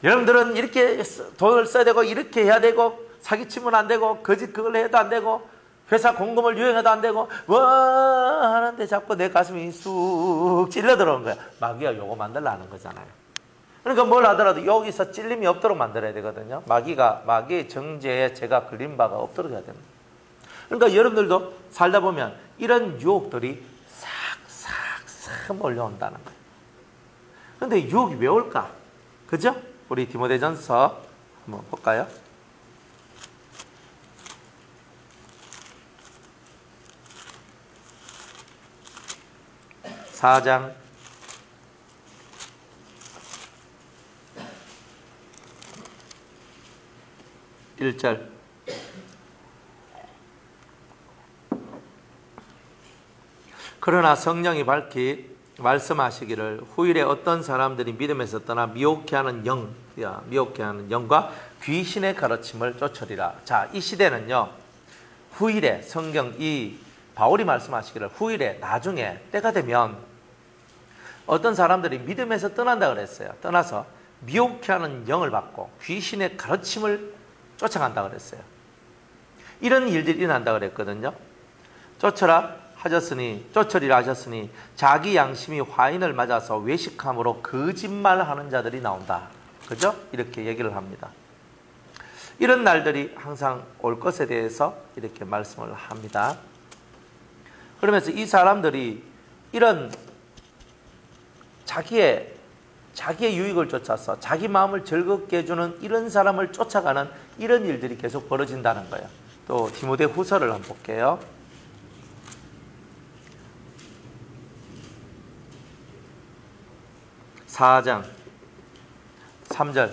여러분들은 이렇게 돈을 써야 되고 이렇게 해야 되고 사기치면 안 되고 거짓 그걸 해도 안 되고 회사 공금을 유행해도 안 되고 와 하는데 자꾸 내 가슴이 쑥 찔러 들어오는 거야. 마귀가 요거 만들라는 거잖아요. 그러니까 뭘 하더라도 여기서 찔림이 없도록 만들어야 되거든요. 마귀의 정죄에 제가 걸린 바가 없도록 해야 됩니다. 그러니까 여러분들도 살다 보면 이런 유혹들이 싹 몰려온다는 거예요. 근데 유혹이 왜 올까? 그죠? 우리 디모데전서 한번 볼까요? 4장 1절. 그러나 성령이 밝히 말씀하시기를 후일에 어떤 사람들이 믿음에서 떠나 미혹해 하는 영과 귀신의 가르침을 쫓으리라. 자, 이 시대는요, 후일에 성경 이 바울이 말씀하시기를 후일에 나중에 때가 되면 어떤 사람들이 믿음에서 떠난다 그랬어요. 떠나서 미혹해 하는 영을 받고 귀신의 가르침을 쫓아간다 그랬어요. 이런 일들이 일어난다 그랬거든요. 쫓으리라 하셨으니 자기 양심이 화인을 맞아서 외식함으로 거짓말하는 자들이 나온다. 그죠? 이렇게 얘기를 합니다. 이런 날들이 항상 올 것에 대해서 이렇게 말씀을 합니다. 그러면서 이 사람들이 이런 자기의 유익을 쫓아서 자기 마음을 즐겁게 해주는 이런 사람을 쫓아가는 이런 일들이 계속 벌어진다는 거예요. 또 디모데 후서를 한번 볼게요. 4장 3절.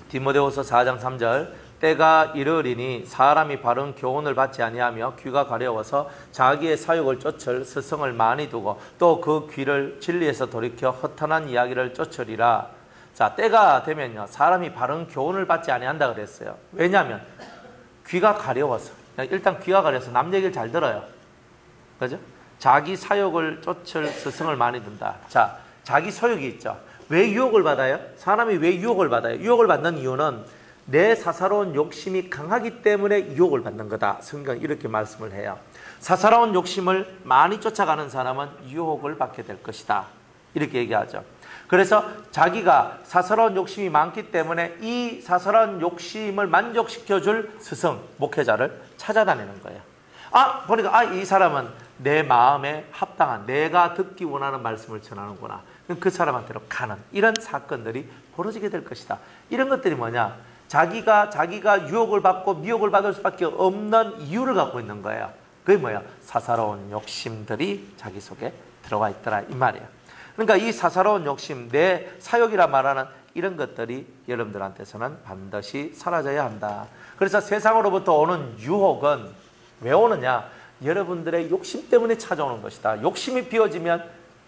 디모데후서 4장 3절. 때가 이르리니 사람이 바른 교훈을 받지 아니하며 귀가 가려워서 자기의 사욕을 쫓을 스승을 많이 두고 또 그 귀를 진리에서 돌이켜 허탄한 이야기를 쫓으리라. 자, 때가 되면요, 사람이 바른 교훈을 받지 아니한다 그랬어요. 왜냐하면 귀가 가려워서. 일단 귀가 가려서 남 얘기를 잘 들어요. 그죠? 자기 사욕을 쫓을 스승을 많이 둔다. 자, 자기 소욕이 있죠. 왜 유혹을 받아요? 사람이 왜 유혹을 받아요? 유혹을 받는 이유는 내 사사로운 욕심이 강하기 때문에 유혹을 받는 거다. 성경은 이렇게 말씀을 해요. 사사로운 욕심을 많이 쫓아가는 사람은 유혹을 받게 될 것이다. 이렇게 얘기하죠. 그래서 자기가 사사로운 욕심이 많기 때문에 이 사사로운 욕심을 만족시켜줄 스승, 목회자를 찾아다니는 거예요. 보니까 이 사람은 내 마음에 합당한, 내가 듣기 원하는 말씀을 전하는구나. 그 사람한테로 가는 이런 사건들이 벌어지게 될 것이다. 이런 것들이 뭐냐? 자기가 유혹을 받고 미혹을 받을 수밖에 없는 이유를 갖고 있는 거예요. 그게 뭐예요? 사사로운 욕심들이 자기 속에 들어와 있더라 이 말이에요. 그러니까 이 사사로운 욕심, 내 사욕이라 말하는 이런 것들이 여러분들한테서는 반드시 사라져야 한다. 그래서 세상으로부터 오는 유혹은 왜 오느냐? 여러분들의 욕심 때문에 찾아오는 것이다. 욕심이 비워지면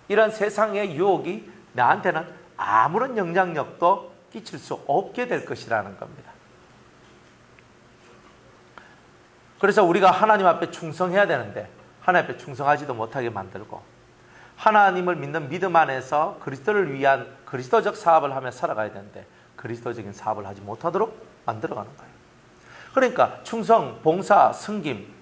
이런 세상의 유혹이 나한테는 아무런 영향력도 끼칠 수 없게 될 것이라는 겁니다. 그래서 우리가 하나님 앞에 충성해야 되는데 하나님 앞에 충성하지도 못하게 만들고 하나님을 믿는 믿음 안에서 그리스도를 위한 그리스도적 사업을 하며 살아가야 되는데 그리스도적인 사업을 하지 못하도록 만들어가는 거예요. 그러니까 충성, 봉사, 섬김,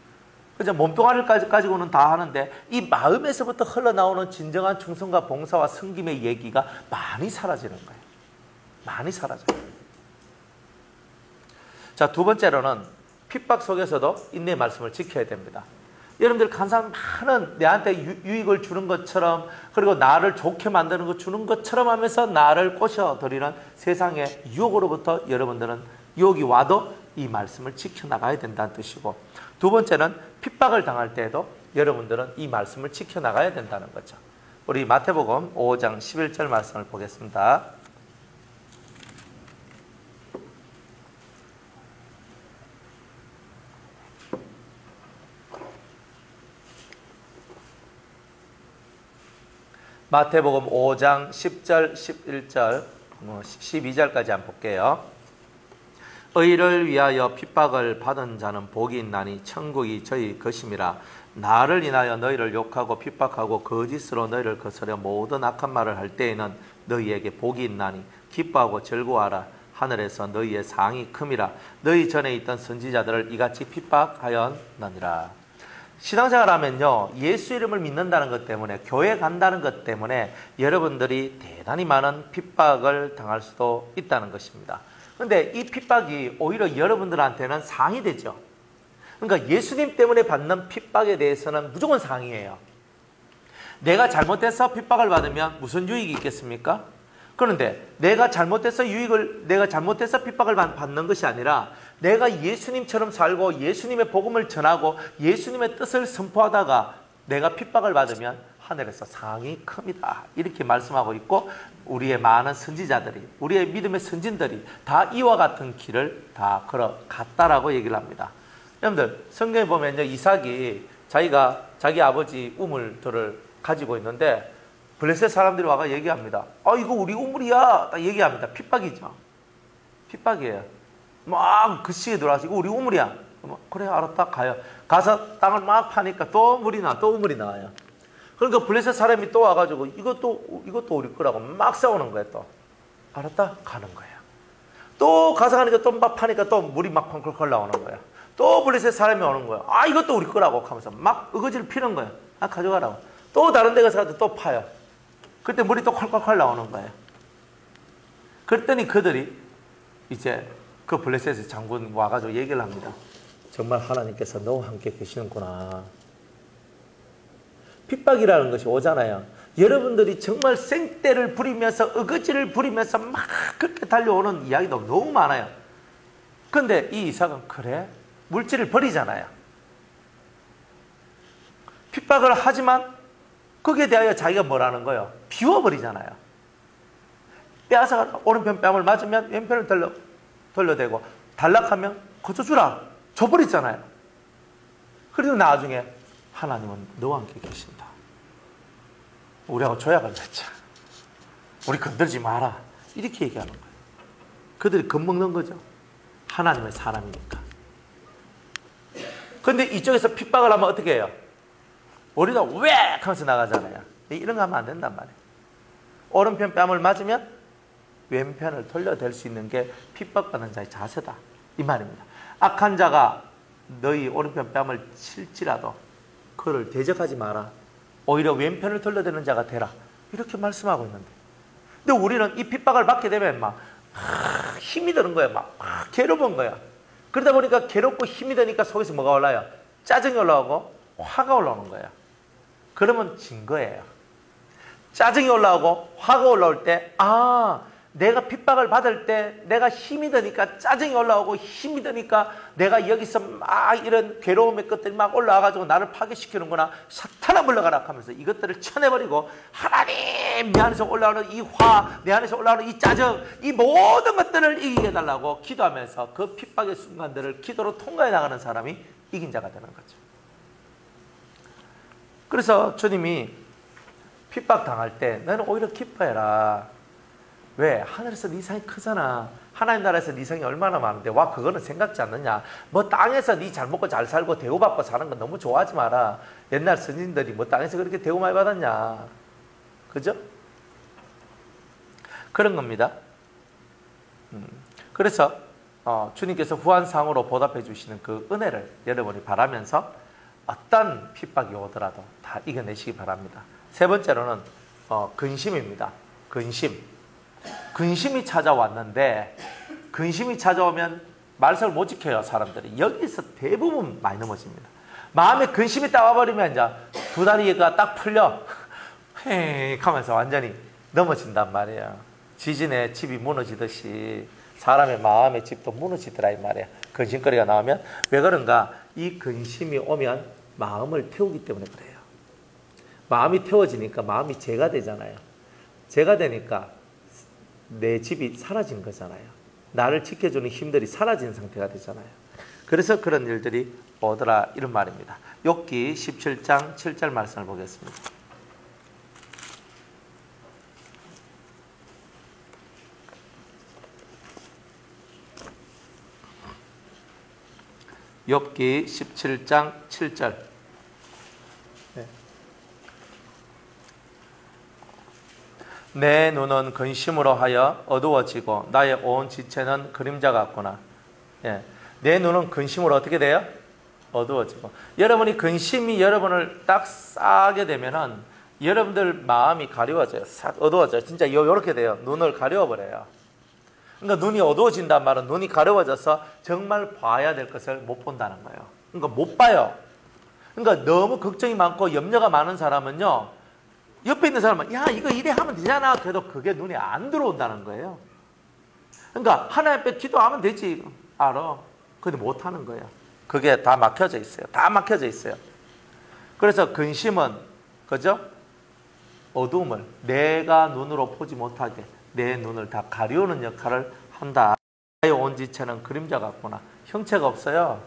그죠? 몸뚱아리를 가지고는 다 하는데 이 마음에서부터 흘러나오는 진정한 충성과 봉사와 섬김의 얘기가 많이 사라지는 거예요. 많이 사라져요. 자, 두 번째로는 핍박 속에서도 인내의 말씀을 지켜야 됩니다. 여러분들 항상 많은 내한테 유익을 주는 것처럼 그리고 나를 좋게 만드는 거 주는 것처럼 하면서 나를 꼬셔드리는 세상의 유혹으로부터 여러분들은 유혹이 와도 이 말씀을 지켜나가야 된다는 뜻이고, 두 번째는 핍박을 당할 때에도 여러분들은 이 말씀을 지켜나가야 된다는 거죠. 우리 마태복음 5장 11절 말씀을 보겠습니다. 마태복음 5장 10절, 11절, 12절까지 한번 볼게요. 의를 위하여 핍박을 받은 자는 복이 있나니 천국이 저희 것임이라. 나를 인하여 너희를 욕하고 핍박하고 거짓으로 너희를 거스려 모든 악한 말을 할 때에는 너희에게 복이 있나니 기뻐하고 즐거워하라. 하늘에서 너희의 상이 큼이라. 너희 전에 있던 선지자들을 이같이 핍박하였느니라. 신앙생활 하면요, 예수 이름을 믿는다는 것 때문에, 교회 간다는 것 때문에 여러분들이 대단히 많은 핍박을 당할 수도 있다는 것입니다. 그런데 이 핍박이 오히려 여러분들한테는 상이 되죠. 그러니까 예수님 때문에 받는 핍박에 대해서는 무조건 상이에요. 내가 잘못해서 핍박을 받으면 무슨 유익이 있겠습니까? 그런데 내가 잘못해서 핍박을 받는 것이 아니라 내가 예수님처럼 살고 예수님의 복음을 전하고 예수님의 뜻을 선포하다가 내가 핍박을 받으면 하늘에서 상이 큽니다. 이렇게 말씀하고 있고, 우리의 많은 선지자들이, 우리의 믿음의 선진들이 다 이와 같은 길을 다 걸어갔다라고 얘기를 합니다. 여러분들, 성경에 보면요, 이삭이 자기 아버지 우물들을 가지고 있는데 블레셋 사람들이 와가 얘기합니다. 이거 우리 우물이야. 딱 얘기합니다. 핍박이죠. 핍박이에요. 막 그시기에 들어와서 이거 우리 우물이야. 그래, 알았다. 가요. 가서 땅을 막 파니까 또 우물이 나와요. 그러니까 블레셋 사람이 또 와가지고 이것도 우리 거라고 막 싸우는 거예요. 또 알았다. 가는 거예요. 또 가서 가니까 또 막 파니까 또 물이 막 콩콩콩 나오는 거예요. 또 블레셋 사람이 오는 거예요. 이것도 우리 거라고 하면서 막 어거지를 피는 거예요. 가져가라고. 또 다른 데 가서 또 파요. 그때 물이 또 콸콸콸 나오는 거예요. 그랬더니 그들이 이제 그 블레셋의 장군 와가지고 얘기를 합니다. 정말 하나님께서 너와 함께 계시는구나. 핍박이라는 것이 오잖아요. 여러분들이 정말 생떼를 부리면서 어거지를 부리면서 막 그렇게 달려오는 이야기도 너무 많아요. 그런데 이 이삭은 그래? 물질을 버리잖아요. 핍박을 하지만 거기에 대하여 자기가 뭐라는 거예요? 비워버리잖아요. 빼앗아가 오른편 뺨을 맞으면 왼편을 돌려대고 단락하면 거저주라 줘버리잖아요. 그리고 나중에 하나님은 너와 함께 계신다. 우리하고 조약을 맺자. 우리 건들지 마라. 이렇게 얘기하는 거예요. 그들이 겁먹는 거죠. 하나님의 사람이니까. 그런데 이쪽에서 핍박을 하면 어떻게 해요? 우리도 왜 하면서 나가잖아요. 이런 거 하면 안 된단 말이에요. 오른편 뺨을 맞으면 왼편을 돌려댈 수 있는 게 핍박받는 자의 자세다. 이 말입니다. 악한 자가 너희 오른편 뺨을 칠지라도 그를 대적하지 마라. 오히려 왼편을 돌려대는 자가 되라. 이렇게 말씀하고 있는데. 근데 우리는 이 핍박을 받게 되면 막 힘이 드는 거야. 막 괴로운 거야. 그러다 보니까 괴롭고 힘이 드니까 속에서 뭐가 올라요? 짜증이 올라오고 화가 올라오는 거야. 그러면 진 거예요. 짜증이 올라오고 화가 올라올 때 내가 핍박을 받을 때 내가 힘이 드니까 짜증이 올라오고 힘이 드니까 내가 여기서 막 이런 괴로움의 것들이 막 올라와가지고 나를 파괴시키는구나. 사탄아 물러가라 하면서 이것들을 쳐내버리고 하나님 내 안에서 올라오는 이 화, 내 안에서 올라오는 이 짜증, 이 모든 것들을 이기게 해달라고 기도하면서 그 핍박의 순간들을 기도로 통과해 나가는 사람이 이긴 자가 되는 거죠. 그래서 주님이 핍박 당할 때 너는 오히려 기뻐해라. 왜? 하늘에서 네 상이 크잖아. 하나님 나라에서 네 상이 얼마나 많은데 와 그거는 생각지 않느냐. 뭐 땅에서 네 잘 먹고 잘 살고 대우받고 사는 건 너무 좋아하지 마라. 옛날 스님들이 뭐 땅에서 그렇게 대우 많이 받았냐. 그죠? 그런 겁니다. 그래서 주님께서 후한상으로 보답해 주시는 그 은혜를 여러분이 바라면서 어떤 핍박이 오더라도 다 이겨내시기 바랍니다. 세 번째로는 근심입니다. 근심이 찾아왔는데 근심이 찾아오면 말씀을 못 지켜요. 사람들이. 여기서 대부분 많이 넘어집니다. 마음에 근심이 딱 와버리면 이제 두 다리가 딱 풀려 헤익 하면서 완전히 넘어진단 말이에요. 지진에 집이 무너지듯이 사람의 마음의 집도 무너지더라 이 말이에요. 근심거리가 나오면. 왜 그런가? 이 근심이 오면 마음을 태우기 때문에 그래요. 마음이 태워지니까 마음이 죄가 되잖아요. 죄가 되니까 내 집이 사라진 거잖아요. 나를 지켜주는 힘들이 사라진 상태가 되잖아요. 그래서 그런 일들이 오더라 이런 말입니다. 욥기 17장 7절 말씀을 보겠습니다. 욥기 17장 7절. 내 눈은 근심으로 하여 어두워지고 나의 온 지체는 그림자 같구나. 내 눈은 근심으로 어떻게 돼요? 어두워지고. 여러분이 근심이 여러분을 딱 싸게 되면은 여러분들 마음이 가려워져요. 싹 어두워져요. 진짜 요렇게 돼요. 눈을 가려워버려요. 그러니까 눈이 어두워진단 말은 눈이 가려워져서 정말 봐야 될 것을 못 본다는 거예요. 그러니까 못 봐요. 그러니까 너무 걱정이 많고 염려가 많은 사람은요. 옆에 있는 사람은 야 이거 이래 하면 되잖아. 그래도 그게 눈에 안 들어온다는 거예요. 그러니까 하나님 앞에 기도하면 되지. 알아. 근데 못하는 거예요. 그게 다 막혀져 있어요. 다 막혀져 있어요. 그래서 근심은 그죠? 어두움을 내가 눈으로 보지 못하게 내 눈을 다 가려우는 역할을 한다. 나의 온 지체는 그림자 같구나. 형체가 없어요.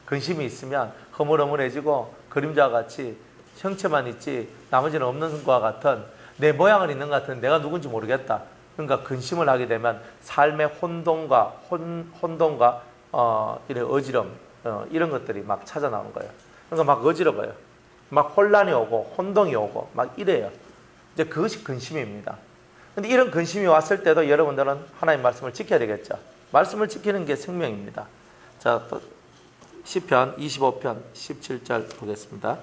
근심이 있으면 허물허물해지고 그림자같이 형체만 있지 나머지는 없는 것과 같은 내 모양은 있는 것 같은 내가 누군지 모르겠다. 그러니까 근심을 하게 되면 삶의 혼돈과 이런 어지럼 이런 것들이 막 찾아 나오는 거예요. 그러니까 막 어지러워요. 막 혼란이 오고 혼동이 오고 막 이래요. 이제 그것이 근심입니다. 근데 이런 근심이 왔을 때도 여러분들은 하나님 말씀을 지켜야 되겠죠. 말씀을 지키는 게 생명입니다. 자, 또 시편 25편 17절 보겠습니다.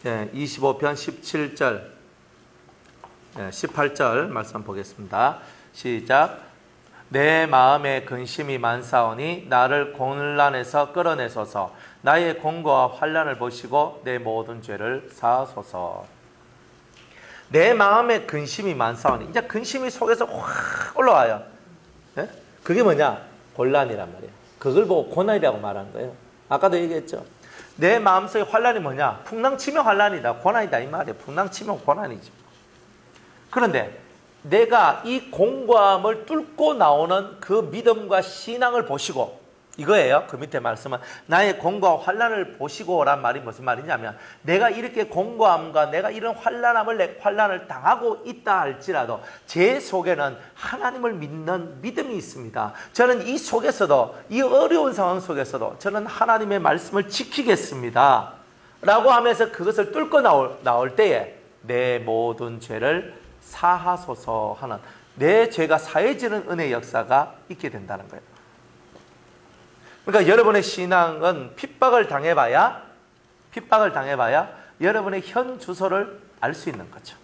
25편 17절, 18절 말씀 보겠습니다. 시작. 내 마음에 근심이 많사오니 나를 곤란에서 끌어내소서. 나의 공고와 환난을 보시고 내 모든 죄를 사하소서. 내 마음에 근심이 많사오니, 이제 근심이 속에서 확 올라와요. 네? 그게 뭐냐? 곤란이란 말이에요. 그걸 보고 고난이라고 말하는 거예요. 아까도 얘기했죠. 내 마음속에 환난이 뭐냐? 풍랑치면 환난이다, 고난이다 이 말이에요. 풍랑치면 고난이죠. 그런데 내가 이 공고함을 뚫고 나오는 그 믿음과 신앙을 보시고, 이거예요. 그 밑에 말씀은 나의 공고와 환난을 보시고란 말이 무슨 말이냐면, 내가 이렇게 공고함과 내가 이런 환난을 당하고 있다 할지라도 제 속에는 하나님을 믿는 믿음이 있습니다. 저는 이 속에서도, 이 어려운 상황 속에서도 저는 하나님의 말씀을 지키겠습니다 라고 하면서 그것을 뚫고 나올 때에 내 모든 죄를 사하소서 하는, 내 죄가 사해지는 은혜의 역사가 있게 된다는 거예요. 그러니까 여러분의 신앙은 핍박을 당해봐야 여러분의 현 주소를 알 수 있는 거죠.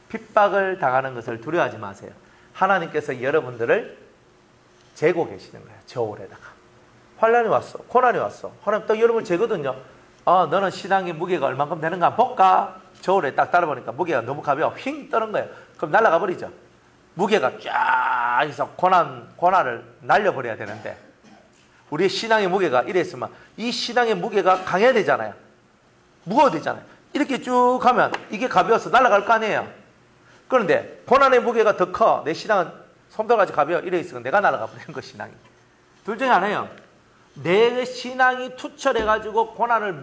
핍박을 당하는 것을 두려워하지 마세요. 하나님께서 여러분들을 재고 계시는 거예요. 저울에다가. 환난이 왔어, 고난이 왔어. 하나님 딱 여러분을 재거든요. 너는 신앙의 무게가 얼만큼 되는가 볼까? 저울에 딱 따라보니까 무게가 너무 가벼워 휙 떠는 거예요. 그럼 날아가 버리죠. 무게가 쫙 해서 고난을 날려버려야 되는데, 우리의 신앙의 무게가 이랬으면 이 신앙의 무게가 강해야 되잖아요. 무거워야 되잖아요. 이렇게 쭉 가면 이게 가벼워서 날아갈 거 아니에요. 그런데 고난의 무게가 더 커. 내 신앙은 솜돌같이 가벼워. 이래 있으면 내가 날아가 버리는 거, 신앙이. 둘 중에 하나예요. 내 신앙이 투철해가지고 고난을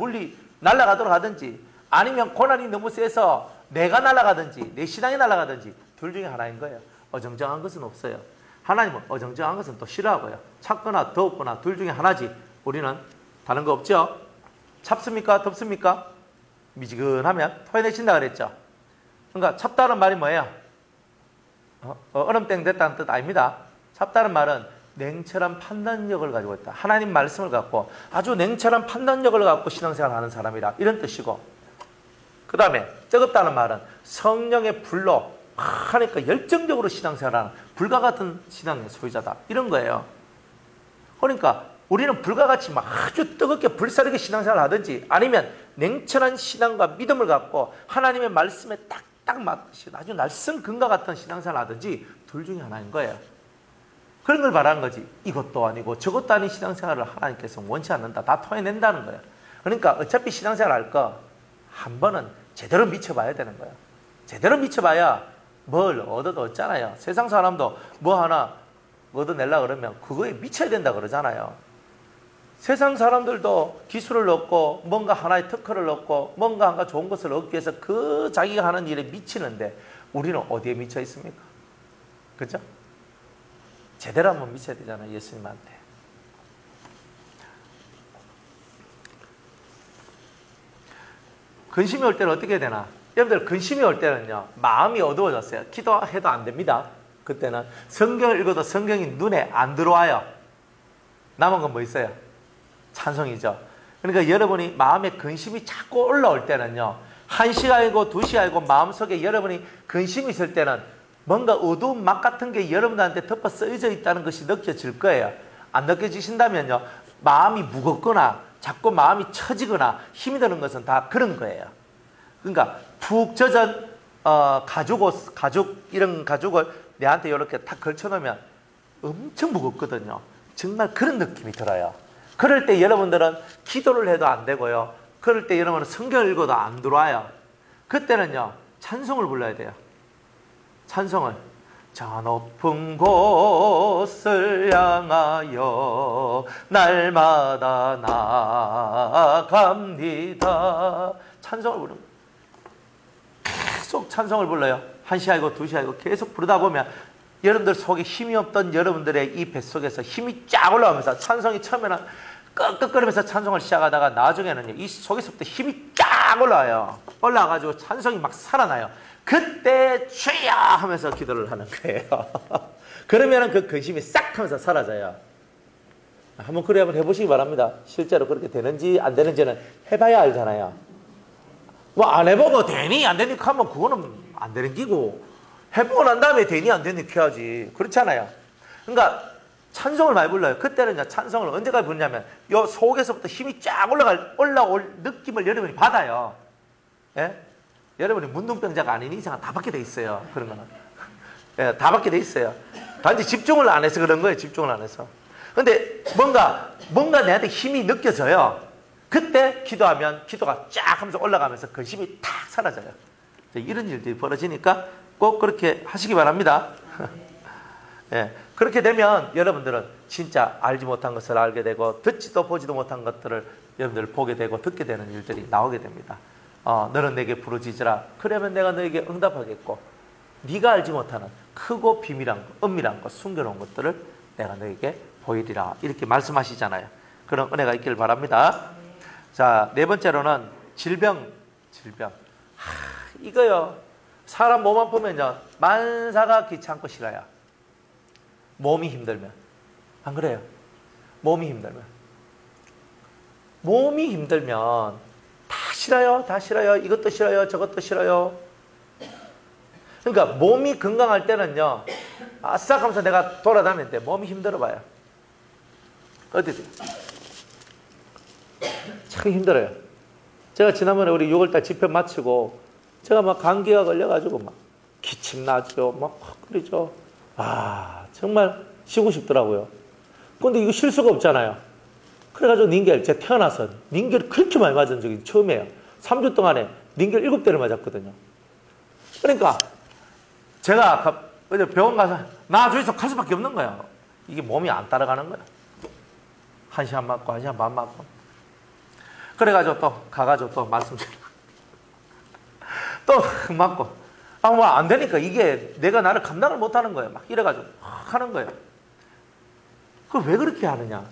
날아가도록 하든지, 아니면 고난이 너무 세서 내가 날아가든지 내 신앙이 날아가든지, 둘 중에 하나인 거예요. 어정쩡한 것은 없어요. 하나님은 어정쩡한 것은 또 싫어하고요. 찼거나 더웠거나 둘 중에 하나지. 우리는 다른 거 없죠. 찹습니까? 덥습니까? 미지근하면 토해내신다 그랬죠. 그러니까 찹다는 말이 뭐예요? 얼음땡 됐다는 뜻 아닙니다. 찹다는 말은 냉철한 판단력을 가지고 있다. 하나님 말씀을 갖고 아주 냉철한 판단력을 갖고 신앙생활을 하는 사람이라, 이런 뜻이고, 그 다음에 뜨겁다는 말은 성령의 불로 하니까 열정적으로 신앙생활하는 불과 같은 신앙의 소유자다, 이런 거예요. 그러니까 우리는 불과 같이 막 아주 뜨겁게 불사르게 신앙생활을 하든지, 아니면 냉철한 신앙과 믿음을 갖고 하나님의 말씀에 딱딱 맞듯이 아주 날쌘 금과 같은 신앙생활을 하든지, 둘 중에 하나인 거예요. 그런 걸 말하는 거지. 이것도 아니고 저것도 아닌 신앙생활을 하나님께서 원치 않는다, 다 토해낸다는 거예요. 그러니까 어차피 신앙생활 할 거 한 번은 제대로 미쳐봐야 되는 거예요. 제대로 미쳐봐야 뭘 얻어도 얻잖아요. 세상 사람도 뭐 하나 얻어내려고 그러면 그거에 미쳐야 된다 그러잖아요. 세상 사람들도 기술을 얻고 뭔가 하나의 특허를 얻고 뭔가 한가 좋은 것을 얻기 위해서 그 자기가 하는 일에 미치는데, 우리는 어디에 미쳐 있습니까? 그렇죠? 제대로 한번 미쳐야 되잖아요, 예수님한테. 근심이 올 때는 어떻게 되나? 여러분들, 근심이 올 때는요, 마음이 어두워졌어요. 기도해도 안 됩니다. 그때는 성경을 읽어도 성경이 눈에 안 들어와요. 남은 건 뭐 있어요? 찬송이죠. 그러니까 여러분이 마음에 근심이 자꾸 올라올 때는요, 1시간이고 2시간이고 마음속에 여러분이 근심이 있을 때는 뭔가 어두운 막 같은 게 여러분들한테 덮어 쓰여져 있다는 것이 느껴질 거예요. 안 느껴지신다면요, 마음이 무겁거나 자꾸 마음이 처지거나 힘이 드는 것은 다 그런 거예요. 그러니까 푹 젖은 이런 가죽을 내한테 이렇게 탁 걸쳐놓으면 엄청 무겁거든요. 정말 그런 느낌이 들어요. 그럴 때 여러분들은 기도를 해도 안 되고요, 그럴 때 여러분은 성경을 읽어도 안 들어와요. 그때는요, 찬송을 불러야 돼요. 찬송을. 저 높은 곳을 향하여 날마다 나아갑니다. 찬송을 부르는 거예요. 계속 찬송을 불러요. 1시간이고 2시간이고 계속 부르다 보면 여러분들 속에 힘이 없던 여러분들의 이 뱃속에서 힘이 쫙 올라오면서, 찬송이 처음에는 끄끄거리면서 찬송을 시작하다가 나중에는 이 속에서부터 힘이 쫙 올라와요. 올라와가지고 찬송이 막 살아나요. 그때 주여 하면서 기도를 하는 거예요. 그러면 그 근심이 싹 하면서 사라져요. 한번 그래 한번 해보시기 바랍니다. 실제로 그렇게 되는지 안 되는지는 해봐야 알잖아요. 뭐 안 해보고 되니 안 되니 하면 그거는 안 되는 기고, 해보고 난 다음에 되니 안 되니 해야지. 그렇잖아요. 그러니까 찬송을 많이 불러요. 그때는 찬송을 언제까지 부르냐면 요 속에서부터 힘이 쫙 올라올 느낌을 여러분이 받아요. 예? 여러분이 문둥병자가 아닌 이상은 다 받게 돼 있어요. 그런 거는. 예, 다 받게 돼 있어요. 단지 집중을 안 해서 그런 거예요. 집중을 안 해서. 근데 뭔가 내한테 힘이 느껴져요. 그때 기도하면 기도가 쫙 하면서 올라가면서 그 힘이 탁 사라져요. 이런 일들이 벌어지니까 꼭 그렇게 하시기 바랍니다. 예, 그렇게 되면 여러분들은 진짜 알지 못한 것을 알게 되고 듣지도 보지도 못한 것들을 여러분들 보게 되고 듣게 되는 일들이 나오게 됩니다. 너는 내게 부르짖으라. 그러면 내가 너에게 응답하겠고 네가 알지 못하는 크고 비밀한 것, 은밀한 것, 숨겨놓은 것들을 내가 너에게 보이리라. 이렇게 말씀하시잖아요. 그런 은혜가 있기를 바랍니다. 자, 네 번째로는 질병. 이거요. 사람 몸 아프면요, 만사가 귀찮고 싫어요. 몸이 힘들면. 안 그래요? 몸이 힘들면 다 싫어요. 이것도 싫어요. 저것도 싫어요. 그러니까 몸이 건강할 때는요, 아싸 하면서 내가 돌아다니는데 몸이 힘들어 봐요. 어디세요? 참 힘들어요. 제가 지난번에 우리 6월달 집회 마치고 제가 막 감기가 걸려가지고 막 기침 나죠. 막 그러죠. 정말 쉬고 싶더라고요. 근데 이거 쉴 수가 없잖아요. 그래가지고 닌겔, 제가 태어나서 닌겔을 그렇게 많이 맞은 적이 처음이에요. 3주 동안에 닌겔 7대를 맞았거든요. 그러니까 제가 병원 가서 나 주위에서 갈 수밖에 없는 거예요. 이게 몸이 안 따라가는 거예요. 1시간 맞고 1시간 반 맞고. 그래가지고 또 가가지고 또 말씀 또 맞고. 뭐 안 되니까 이게 내가 나를 감당을 못 하는 거예요. 막 이래가지고 하는 거예요. 그걸 왜 그렇게 하느냐?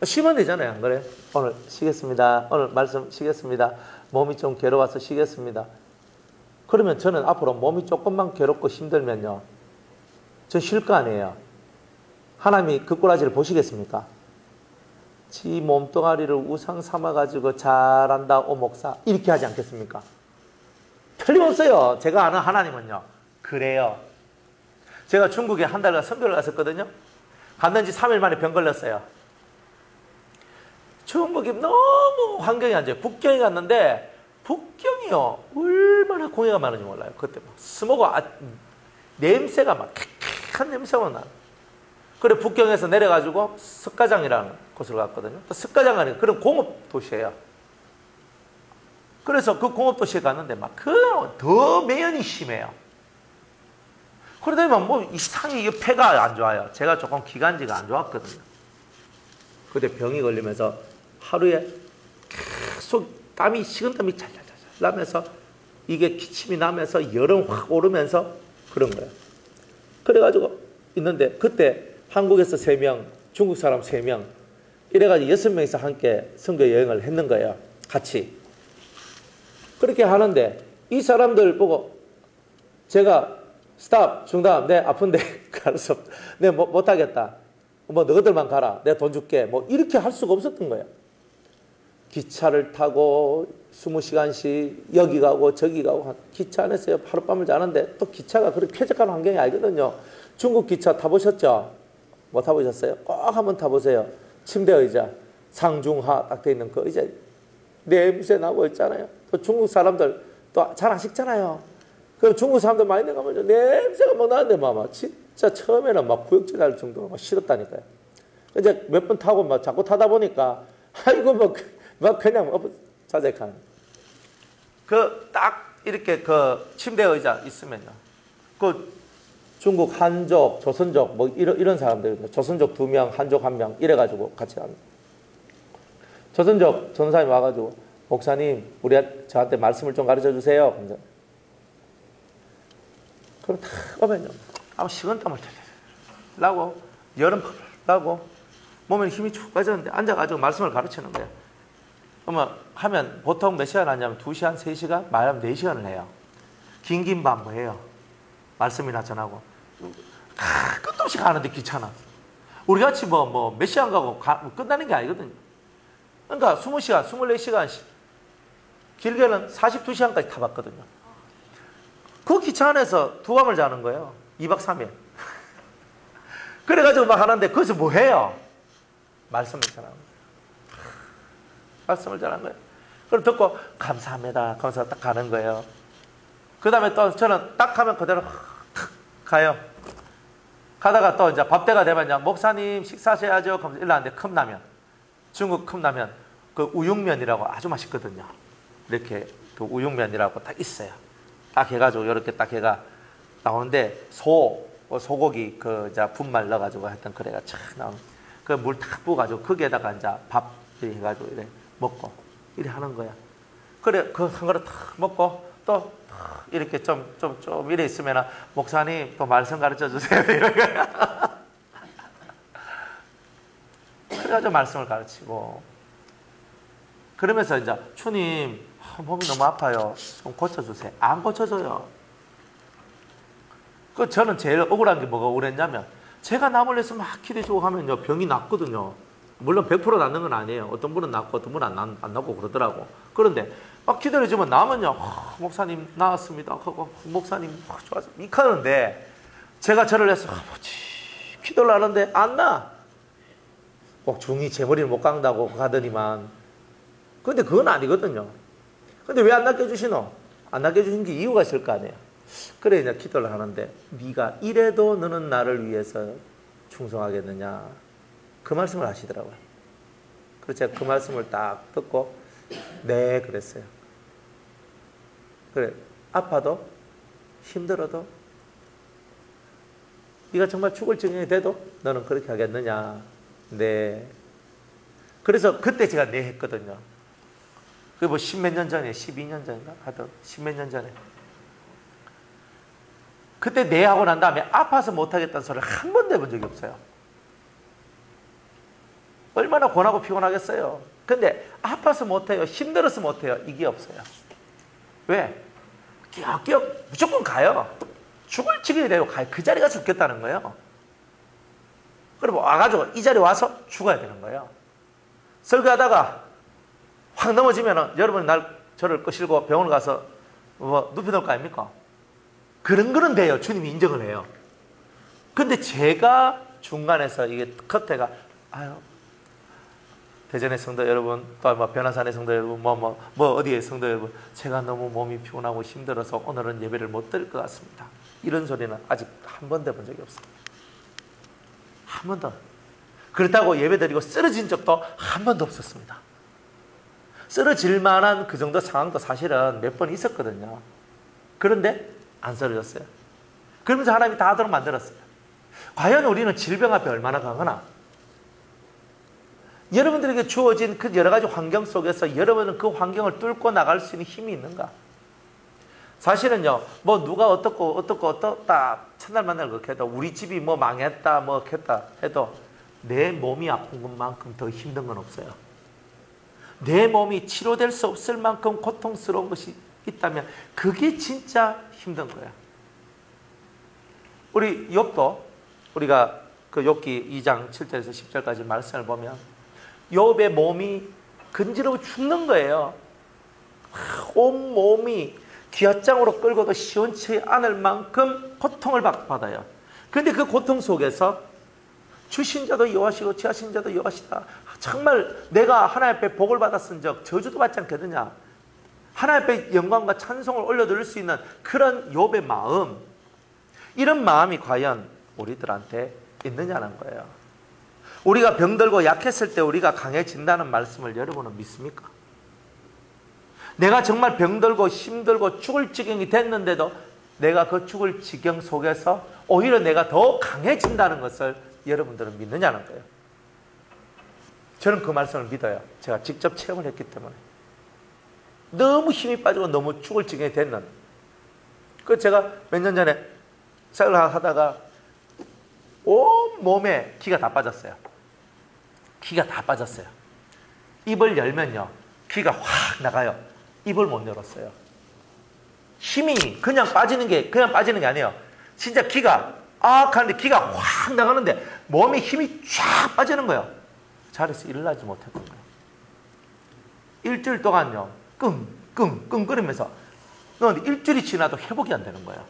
쉬면 되잖아요. 안 그래요? 오늘 쉬겠습니다. 오늘 말씀 쉬겠습니다. 몸이 좀 괴로워서 쉬겠습니다. 그러면 저는 앞으로 몸이 조금만 괴롭고 힘들면요, 저 쉴 거 아니에요. 하나님이 그 꼬라지를 보시겠습니까? 지 몸뚱아리를 우상 삼아가지고 잘한다 오 목사 이렇게 하지 않겠습니까? 틀림없어요. 제가 아는 하나님은요, 그래요. 제가 중국에 한 달간 선교를 갔었거든요. 갔는 지 3일 만에 병 걸렸어요. 중국이 너무 환경이 안 좋아요. 북경에 갔는데 북경이요, 얼마나 공해가 많은지 몰라요. 그때 막 스모그 냄새가 막 킥킥한 냄새가 나요. 그래 북경에서 내려가지고 석가장이라는 곳으로 갔거든요. 석가장 가니까 그런 공업 도시예요. 그래서 그 공업 도시에 갔는데 막 더 매연이 심해요. 그러다 보면 뭐 이상히 폐가 안 좋아요. 제가 조금 기관지가 안 좋았거든요. 그때 병이 걸리면서 하루에 계속 땀이 식은땀이 잘잘잘 나면서 이게 기침이 나면서 열은 확 오르면서 그런 거예요. 그래가지고 있는데 그때 한국에서 3명, 중국 사람 3명 이래가지고 6명이서 함께 선교 여행을 했는 거예요. 같이. 그렇게 하는데 이 사람들 보고 제가 스탑, 중단, 네 아픈데 갈 수 없다. 네 못하겠다. 뭐 너희들만 가라. 내가 돈 줄게. 뭐 이렇게 할 수가 없었던 거예요. 기차를 타고 20시간씩 여기 가고 저기 가고 기차 안에서 하룻밤을 자는데 또 기차가 그렇게 쾌적한 환경이 아니거든요. 중국 기차 타보셨죠? 뭐 타보셨어요? 꼭 한번 타보세요. 침대 의자, 상중하 딱 돼 있는 그 의자 냄새 나고 있잖아요. 또 중국 사람들 또 잘 안 식잖아요. 그 중국 사람들 많이 내가면 냄새가 막 나는데 막 진짜 처음에는 막 구역질 날 정도로 막 싫었다니까요. 이제 몇 번 타고 막 자꾸 타다 보니까 아이고 막 그냥 자책하는. 그 딱 이렇게 그 침대 의자 있으면요. 그 중국 한족, 조선족 뭐 이런 사람들, 조선족 2명, 한족 1명 이래가지고 같이 하는. 조선족 전사님 와가지고 목사님 저한테 말씀을 좀 가르쳐 주세요. 그럼 탁 오면요, 아무 식은땀을 나고 여름 나고 몸에 힘이 쭉 빠졌는데 앉아가지고 말씀을 가르치는 거예요. 그러면 하면 보통 몇 시간 하냐면 2시간, 3시간, 말하면 4시간을 해요. 긴긴 밤 뭐 해요. 말씀이나 전하고. 끝도 없이 가는데 귀찮아. 우리같이 뭐 몇 시간 가고 끝나는 게 아니거든요. 그러니까 20시간, 24시간씩 길게는 42시간까지 타봤거든요. 그 기차 안에서 두 밤을 자는 거예요. 2박 3일. 그래가지고 막 하는데 거기서 뭐 해요? 말씀을 전하는 거예요. 말씀을 전하는 거예요. 그럼 듣고 감사합니다. 감사하고 딱 가는 거예요. 그 다음에 또 저는 딱 하면 그대로 탁 가요. 가다가 또 이제 밥때가 되면 이제 목사님 식사하셔야죠. 그러면서 일어나는데 컵라면. 중국 컵라면. 그 우육면이라고 아주 맛있거든요. 이렇게 그 우육면이라고 딱 있어요. 딱 해가지고 이렇게 딱 해가 나오는데 소고기 그 이제 분말 넣어가지고 하여튼 그래가 착 나오는 그 물 탁 부어가지고 거기에다가 이제 밥 이렇게 해가지고 이래 먹고 이래 하는 거야. 그래 그 한 그릇 탁 먹고 또 이렇게 좀 이래 있으면 목사님 또 말씀 가르쳐 주세요. 이런 거야. 그래가지고 말씀을 가르치고 그러면서 이제 주님 몸이 너무 아파요. 좀 고쳐주세요. 안 고쳐줘요. 그 저는 제일 억울한 게 뭐가 억울했냐면 제가 남을 위해서 막 기도해주고 하면요 병이 낫거든요. 물론 100% 낫는 건 아니에요. 어떤 분은 낫고 어떤 분은 안 낫고 그러더라고. 그런데 막 기도해주면 나면요 목사님 나았습니다 하고 목사님 좋아서 이카는데 제가 절을 해서 아버지 기도를 하는데 안 나. 꼭 중이 제 머리를 못 깎는다고 가더니만 근데 그건 아니거든요. 근데 왜 안 낫게 해주시노? 안 낫게 해주신 게 이유가 있을 거 아니에요. 그래 이제 기도를 하는데 네가 이래도 너는 나를 위해서 충성하겠느냐 그 말씀을 하시더라고요. 그래서 제가 그 말씀을 딱 듣고 네 그랬어요. 그래 아파도 힘들어도 네가 정말 죽을 지경이 돼도 너는 그렇게 하겠느냐. 네. 그래서 그때 제가 네 했거든요. 그게 뭐 10몇 년 전에 12년 전인가 하여튼 10몇 년 전에 그때 네 하고 난 다음에 아파서 못하겠다는 소리를 한 번도 해본 적이 없어요. 얼마나 고나고 피곤하겠어요. 근데 아파서 못해요. 힘들어서 못해요. 이게 없어요. 왜? 끼역끼역 무조건 가요. 죽을 지경이 돼요. 가요. 그 자리가 죽겠다는 거예요. 그리고 와가지고 이 자리에 와서 죽어야 되는 거예요. 설교하다가 확 넘어지면은 여러분이 저를 끄실고 병원 가서 뭐 눕혀놓을 거 아닙니까? 그런 거는 돼요. 주님이 인정을 해요. 근데 제가 중간에서 이게 겉에가 아유 대전의 성도 여러분 또 뭐 변화산의 성도 여러분 뭐 어디의 성도 여러분 제가 너무 몸이 피곤하고 힘들어서 오늘은 예배를 못 드릴 것 같습니다. 이런 소리는 아직 한 번도 해본 적이 없어요. 한 번도. 그렇다고 예배 드리고 쓰러진 적도 한 번도 없었습니다. 쓰러질 만한 그 정도 상황도 사실은 몇 번 있었거든요. 그런데 안 쓰러졌어요. 그러면서 하나님이 다 하도록 만들었어요. 과연 우리는 질병 앞에 얼마나 강하나? 여러분들에게 주어진 그 여러 가지 환경 속에서 여러분은 그 환경을 뚫고 나갈 수 있는 힘이 있는가? 사실은요, 뭐 누가 어떻다 첫날 만날 그렇게 해도 우리 집이 뭐 망했다 뭐 했다 해도 내 몸이 아픈 것만큼 더 힘든 건 없어요. 내 몸이 치료될 수 없을 만큼 고통스러운 것이 있다면 그게 진짜 힘든 거야. 우리 욥도 우리가 그 욥기 2장 7절에서 10절까지 말씀을 보면 욥의 몸이 근지러워 죽는 거예요. 온 몸이 귀화장으로 끌고도 시원치 않을 만큼 고통을 받아요. 그런데 그 고통 속에서 주신 자도 여호와시고 취하신 자도 여호와시다. 정말 내가 하나님 앞에 복을 받았은 적 저주도 받지 않겠느냐. 하나님 앞에 영광과 찬송을 올려드릴 수 있는 그런 욥의 마음, 이런 마음이 과연 우리들한테 있느냐는 거예요. 우리가 병들고 약했을 때 우리가 강해진다는 말씀을 여러분은 믿습니까? 내가 정말 병들고 힘들고 죽을 지경이 됐는데도 내가 그 죽을 지경 속에서 오히려 내가 더 강해진다는 것을 여러분들은 믿느냐는 거예요. 저는 그 말씀을 믿어요. 제가 직접 체험을 했기 때문에. 너무 힘이 빠지고 너무 죽을 지경이 됐는. 그 제가 몇 년 전에 쌀을 하다가 온 몸에 기가 다 빠졌어요. 기가 다 빠졌어요. 입을 열면요, 기가 확 나가요. 입을 못 열었어요. 힘이 그냥 빠지는 게 아니에요. 진짜 기가 하는데 기가 확 나가는데 몸에 힘이 쫙 빠지는 거예요. 자리에서 일어나지 못했던 거예요. 일주일 동안요, 끙끙거리면서 너 일주일이 지나도 회복이 안 되는 거예요.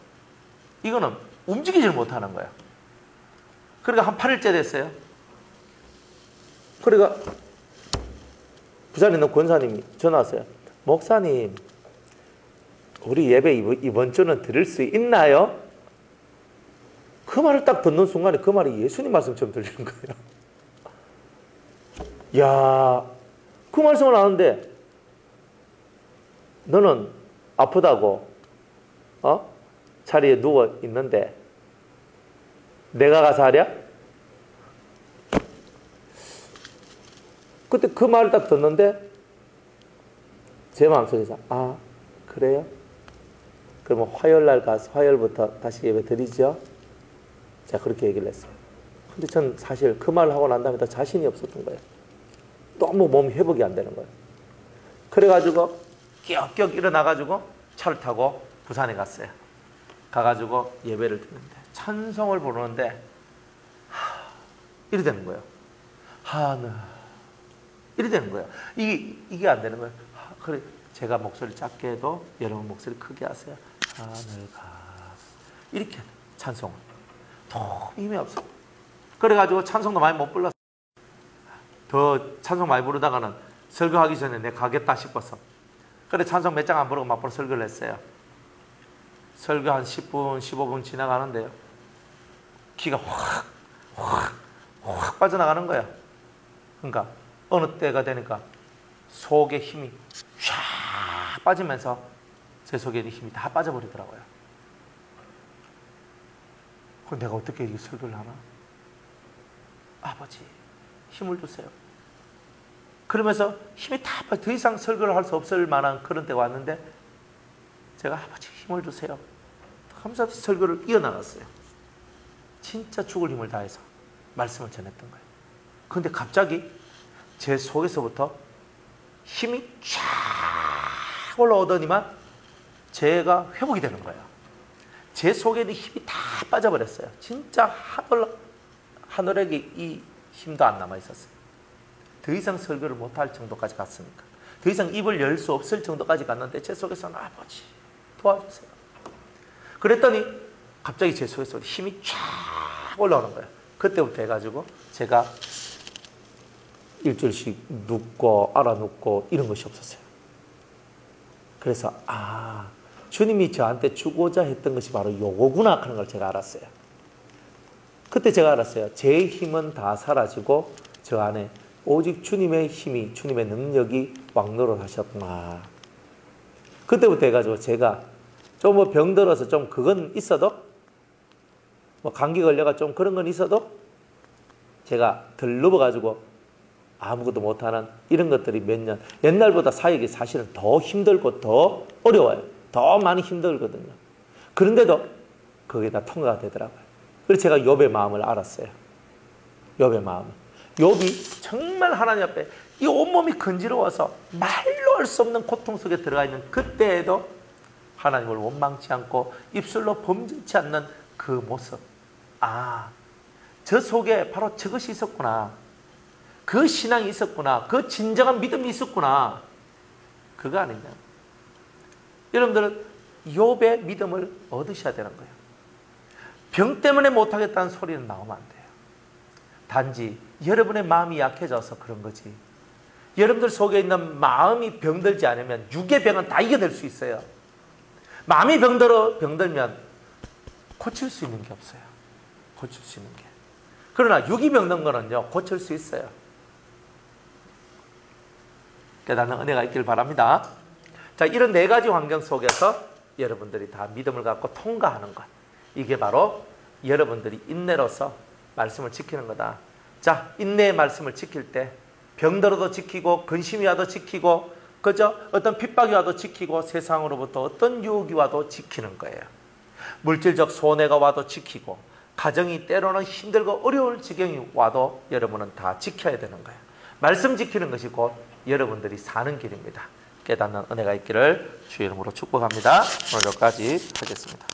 이거는 움직이질 못하는 거예요. 그러니까 한 8일째 됐어요. 그러니까 부산에 있는 권사님이 전화 왔어요. 목사님, 우리 예배 이번 주는 드릴 수 있나요? 그 말을 딱 듣는 순간에 그 말이 예수님 말씀처럼 들리는 거예요. 야, 그 말씀을 하는데 너는 아프다고 자리에 누워 있는데 내가 가서 하랴? 그때 그 말을 딱 듣는데 제 마음속에서 아, 그래요? 그러면 화요일날 가서 화요일부터 다시 예배 드리죠? 제가 그렇게 얘기를 했어요. 근데 전 사실 그 말을 하고 난 다음에 더 자신이 없었던 거예요. 너무 몸이 회복이 안 되는 거예요. 그래가지고 끼역끼역 일어나가지고 차를 타고 부산에 갔어요. 가가지고 예배를 드는데 찬송을 부르는데 이래 되는 거예요. 하늘 이래 되는 거예요. 이게 안 되는 거예요. 그래, 제가 목소리 작게 해도 여러분 목소리 크게 하세요. 하늘 가 이렇게 찬송을 너무 힘이 없어. 그래가지고 찬송도 많이 못 불렀어. 더 찬송 많이 부르다가는 설교하기 전에 내가 가겠다 싶어서 그래 찬송 몇 장 안 부르고 막바로 설교를 했어요. 설교 한 10분 15분 지나가는데요, 기가 확 빠져나가는 거예요. 그러니까 어느 때가 되니까 속에 힘이 쫙 빠지면서 제 속에 있는 힘이 다 빠져버리더라고요. 그럼 내가 어떻게 이 설교를 하나? 아버지 힘을 주세요. 그러면서 힘이 다 빠져 더 이상 설교를 할 수 없을 만한 그런 때가 왔는데 제가 아버지 힘을 주세요 하면서 설교를 이어나갔어요. 진짜 죽을 힘을 다해서 말씀을 전했던 거예요. 그런데 갑자기 제 속에서부터 힘이 쫙 올라오더니만 제가 회복이 되는 거예요. 제 속에 있는 힘이 다 빠져버렸어요. 진짜 하늘에게 이 힘도 안 남아있었어요. 더 이상 설교를 못할 정도까지 갔으니까. 더 이상 입을 열 수 없을 정도까지 갔는데 제 속에서는 아버지 도와주세요. 그랬더니 갑자기 제 속에서 힘이 쫙 올라오는 거예요. 그때부터 해가지고 제가 일주일씩 눕고 알아눕고 이런 것이 없었어요. 그래서 아, 주님이 저한테 주고자 했던 것이 바로 요거구나 하는 걸 제가 알았어요. 그때 제가 알았어요. 제 힘은 다 사라지고 저 안에 오직 주님의 힘이, 주님의 능력이 왕노릇하셨구나. 그때부터 해가지고 제가 좀 뭐 병들어서 좀 그건 있어도, 뭐 감기 걸려가 좀 그런 건 있어도 제가 덜 누워가지고 아무것도 못하는 이런 것들이 몇 년, 옛날보다 사역이 사실은 더 힘들고 더 어려워요. 더 많이 힘들거든요. 그런데도 그게 다 통과가 되더라고요. 그래서 제가 욥의 마음을 알았어요. 욥의 마음을. 욥이 정말 하나님 앞에 이 온몸이 건지러워서 말로 할 수 없는 고통 속에 들어가 있는 그때에도 하나님을 원망치 않고 입술로 범죄치 않는 그 모습. 아, 저 속에 바로 저것이 있었구나. 그 신앙이 있었구나. 그 진정한 믿음이 있었구나. 그거 아니냐. 여러분들은 욥의 믿음을 얻으셔야 되는 거예요. 병 때문에 못하겠다는 소리는 나오면 안 돼요. 단지 여러분의 마음이 약해져서 그런 거지. 여러분들 속에 있는 마음이 병들지 않으면 육의 병은 다 이겨낼 수 있어요. 마음이 병들면 고칠 수 있는 게 없어요. 고칠 수 있는 게. 그러나 육이 병든 거는요, 고칠 수 있어요. 깨닫는 은혜가 있길 바랍니다. 자, 이런 네 가지 환경 속에서 여러분들이 다 믿음을 갖고 통과하는 것. 이게 바로 여러분들이 인내로서 말씀을 지키는 거다. 자, 인내의 말씀을 지킬 때 병들어도 지키고 근심이 와도 지키고 그죠? 어떤 핍박이 와도 지키고 세상으로부터 어떤 유혹이 와도 지키는 거예요. 물질적 손해가 와도 지키고 가정이 때로는 힘들고 어려울 지경이 와도 여러분은 다 지켜야 되는 거예요. 말씀 지키는 것이 곧 여러분들이 사는 길입니다. 깨닫는 은혜가 있기를 주의 이름으로 축복합니다. 오늘 여기까지 하겠습니다.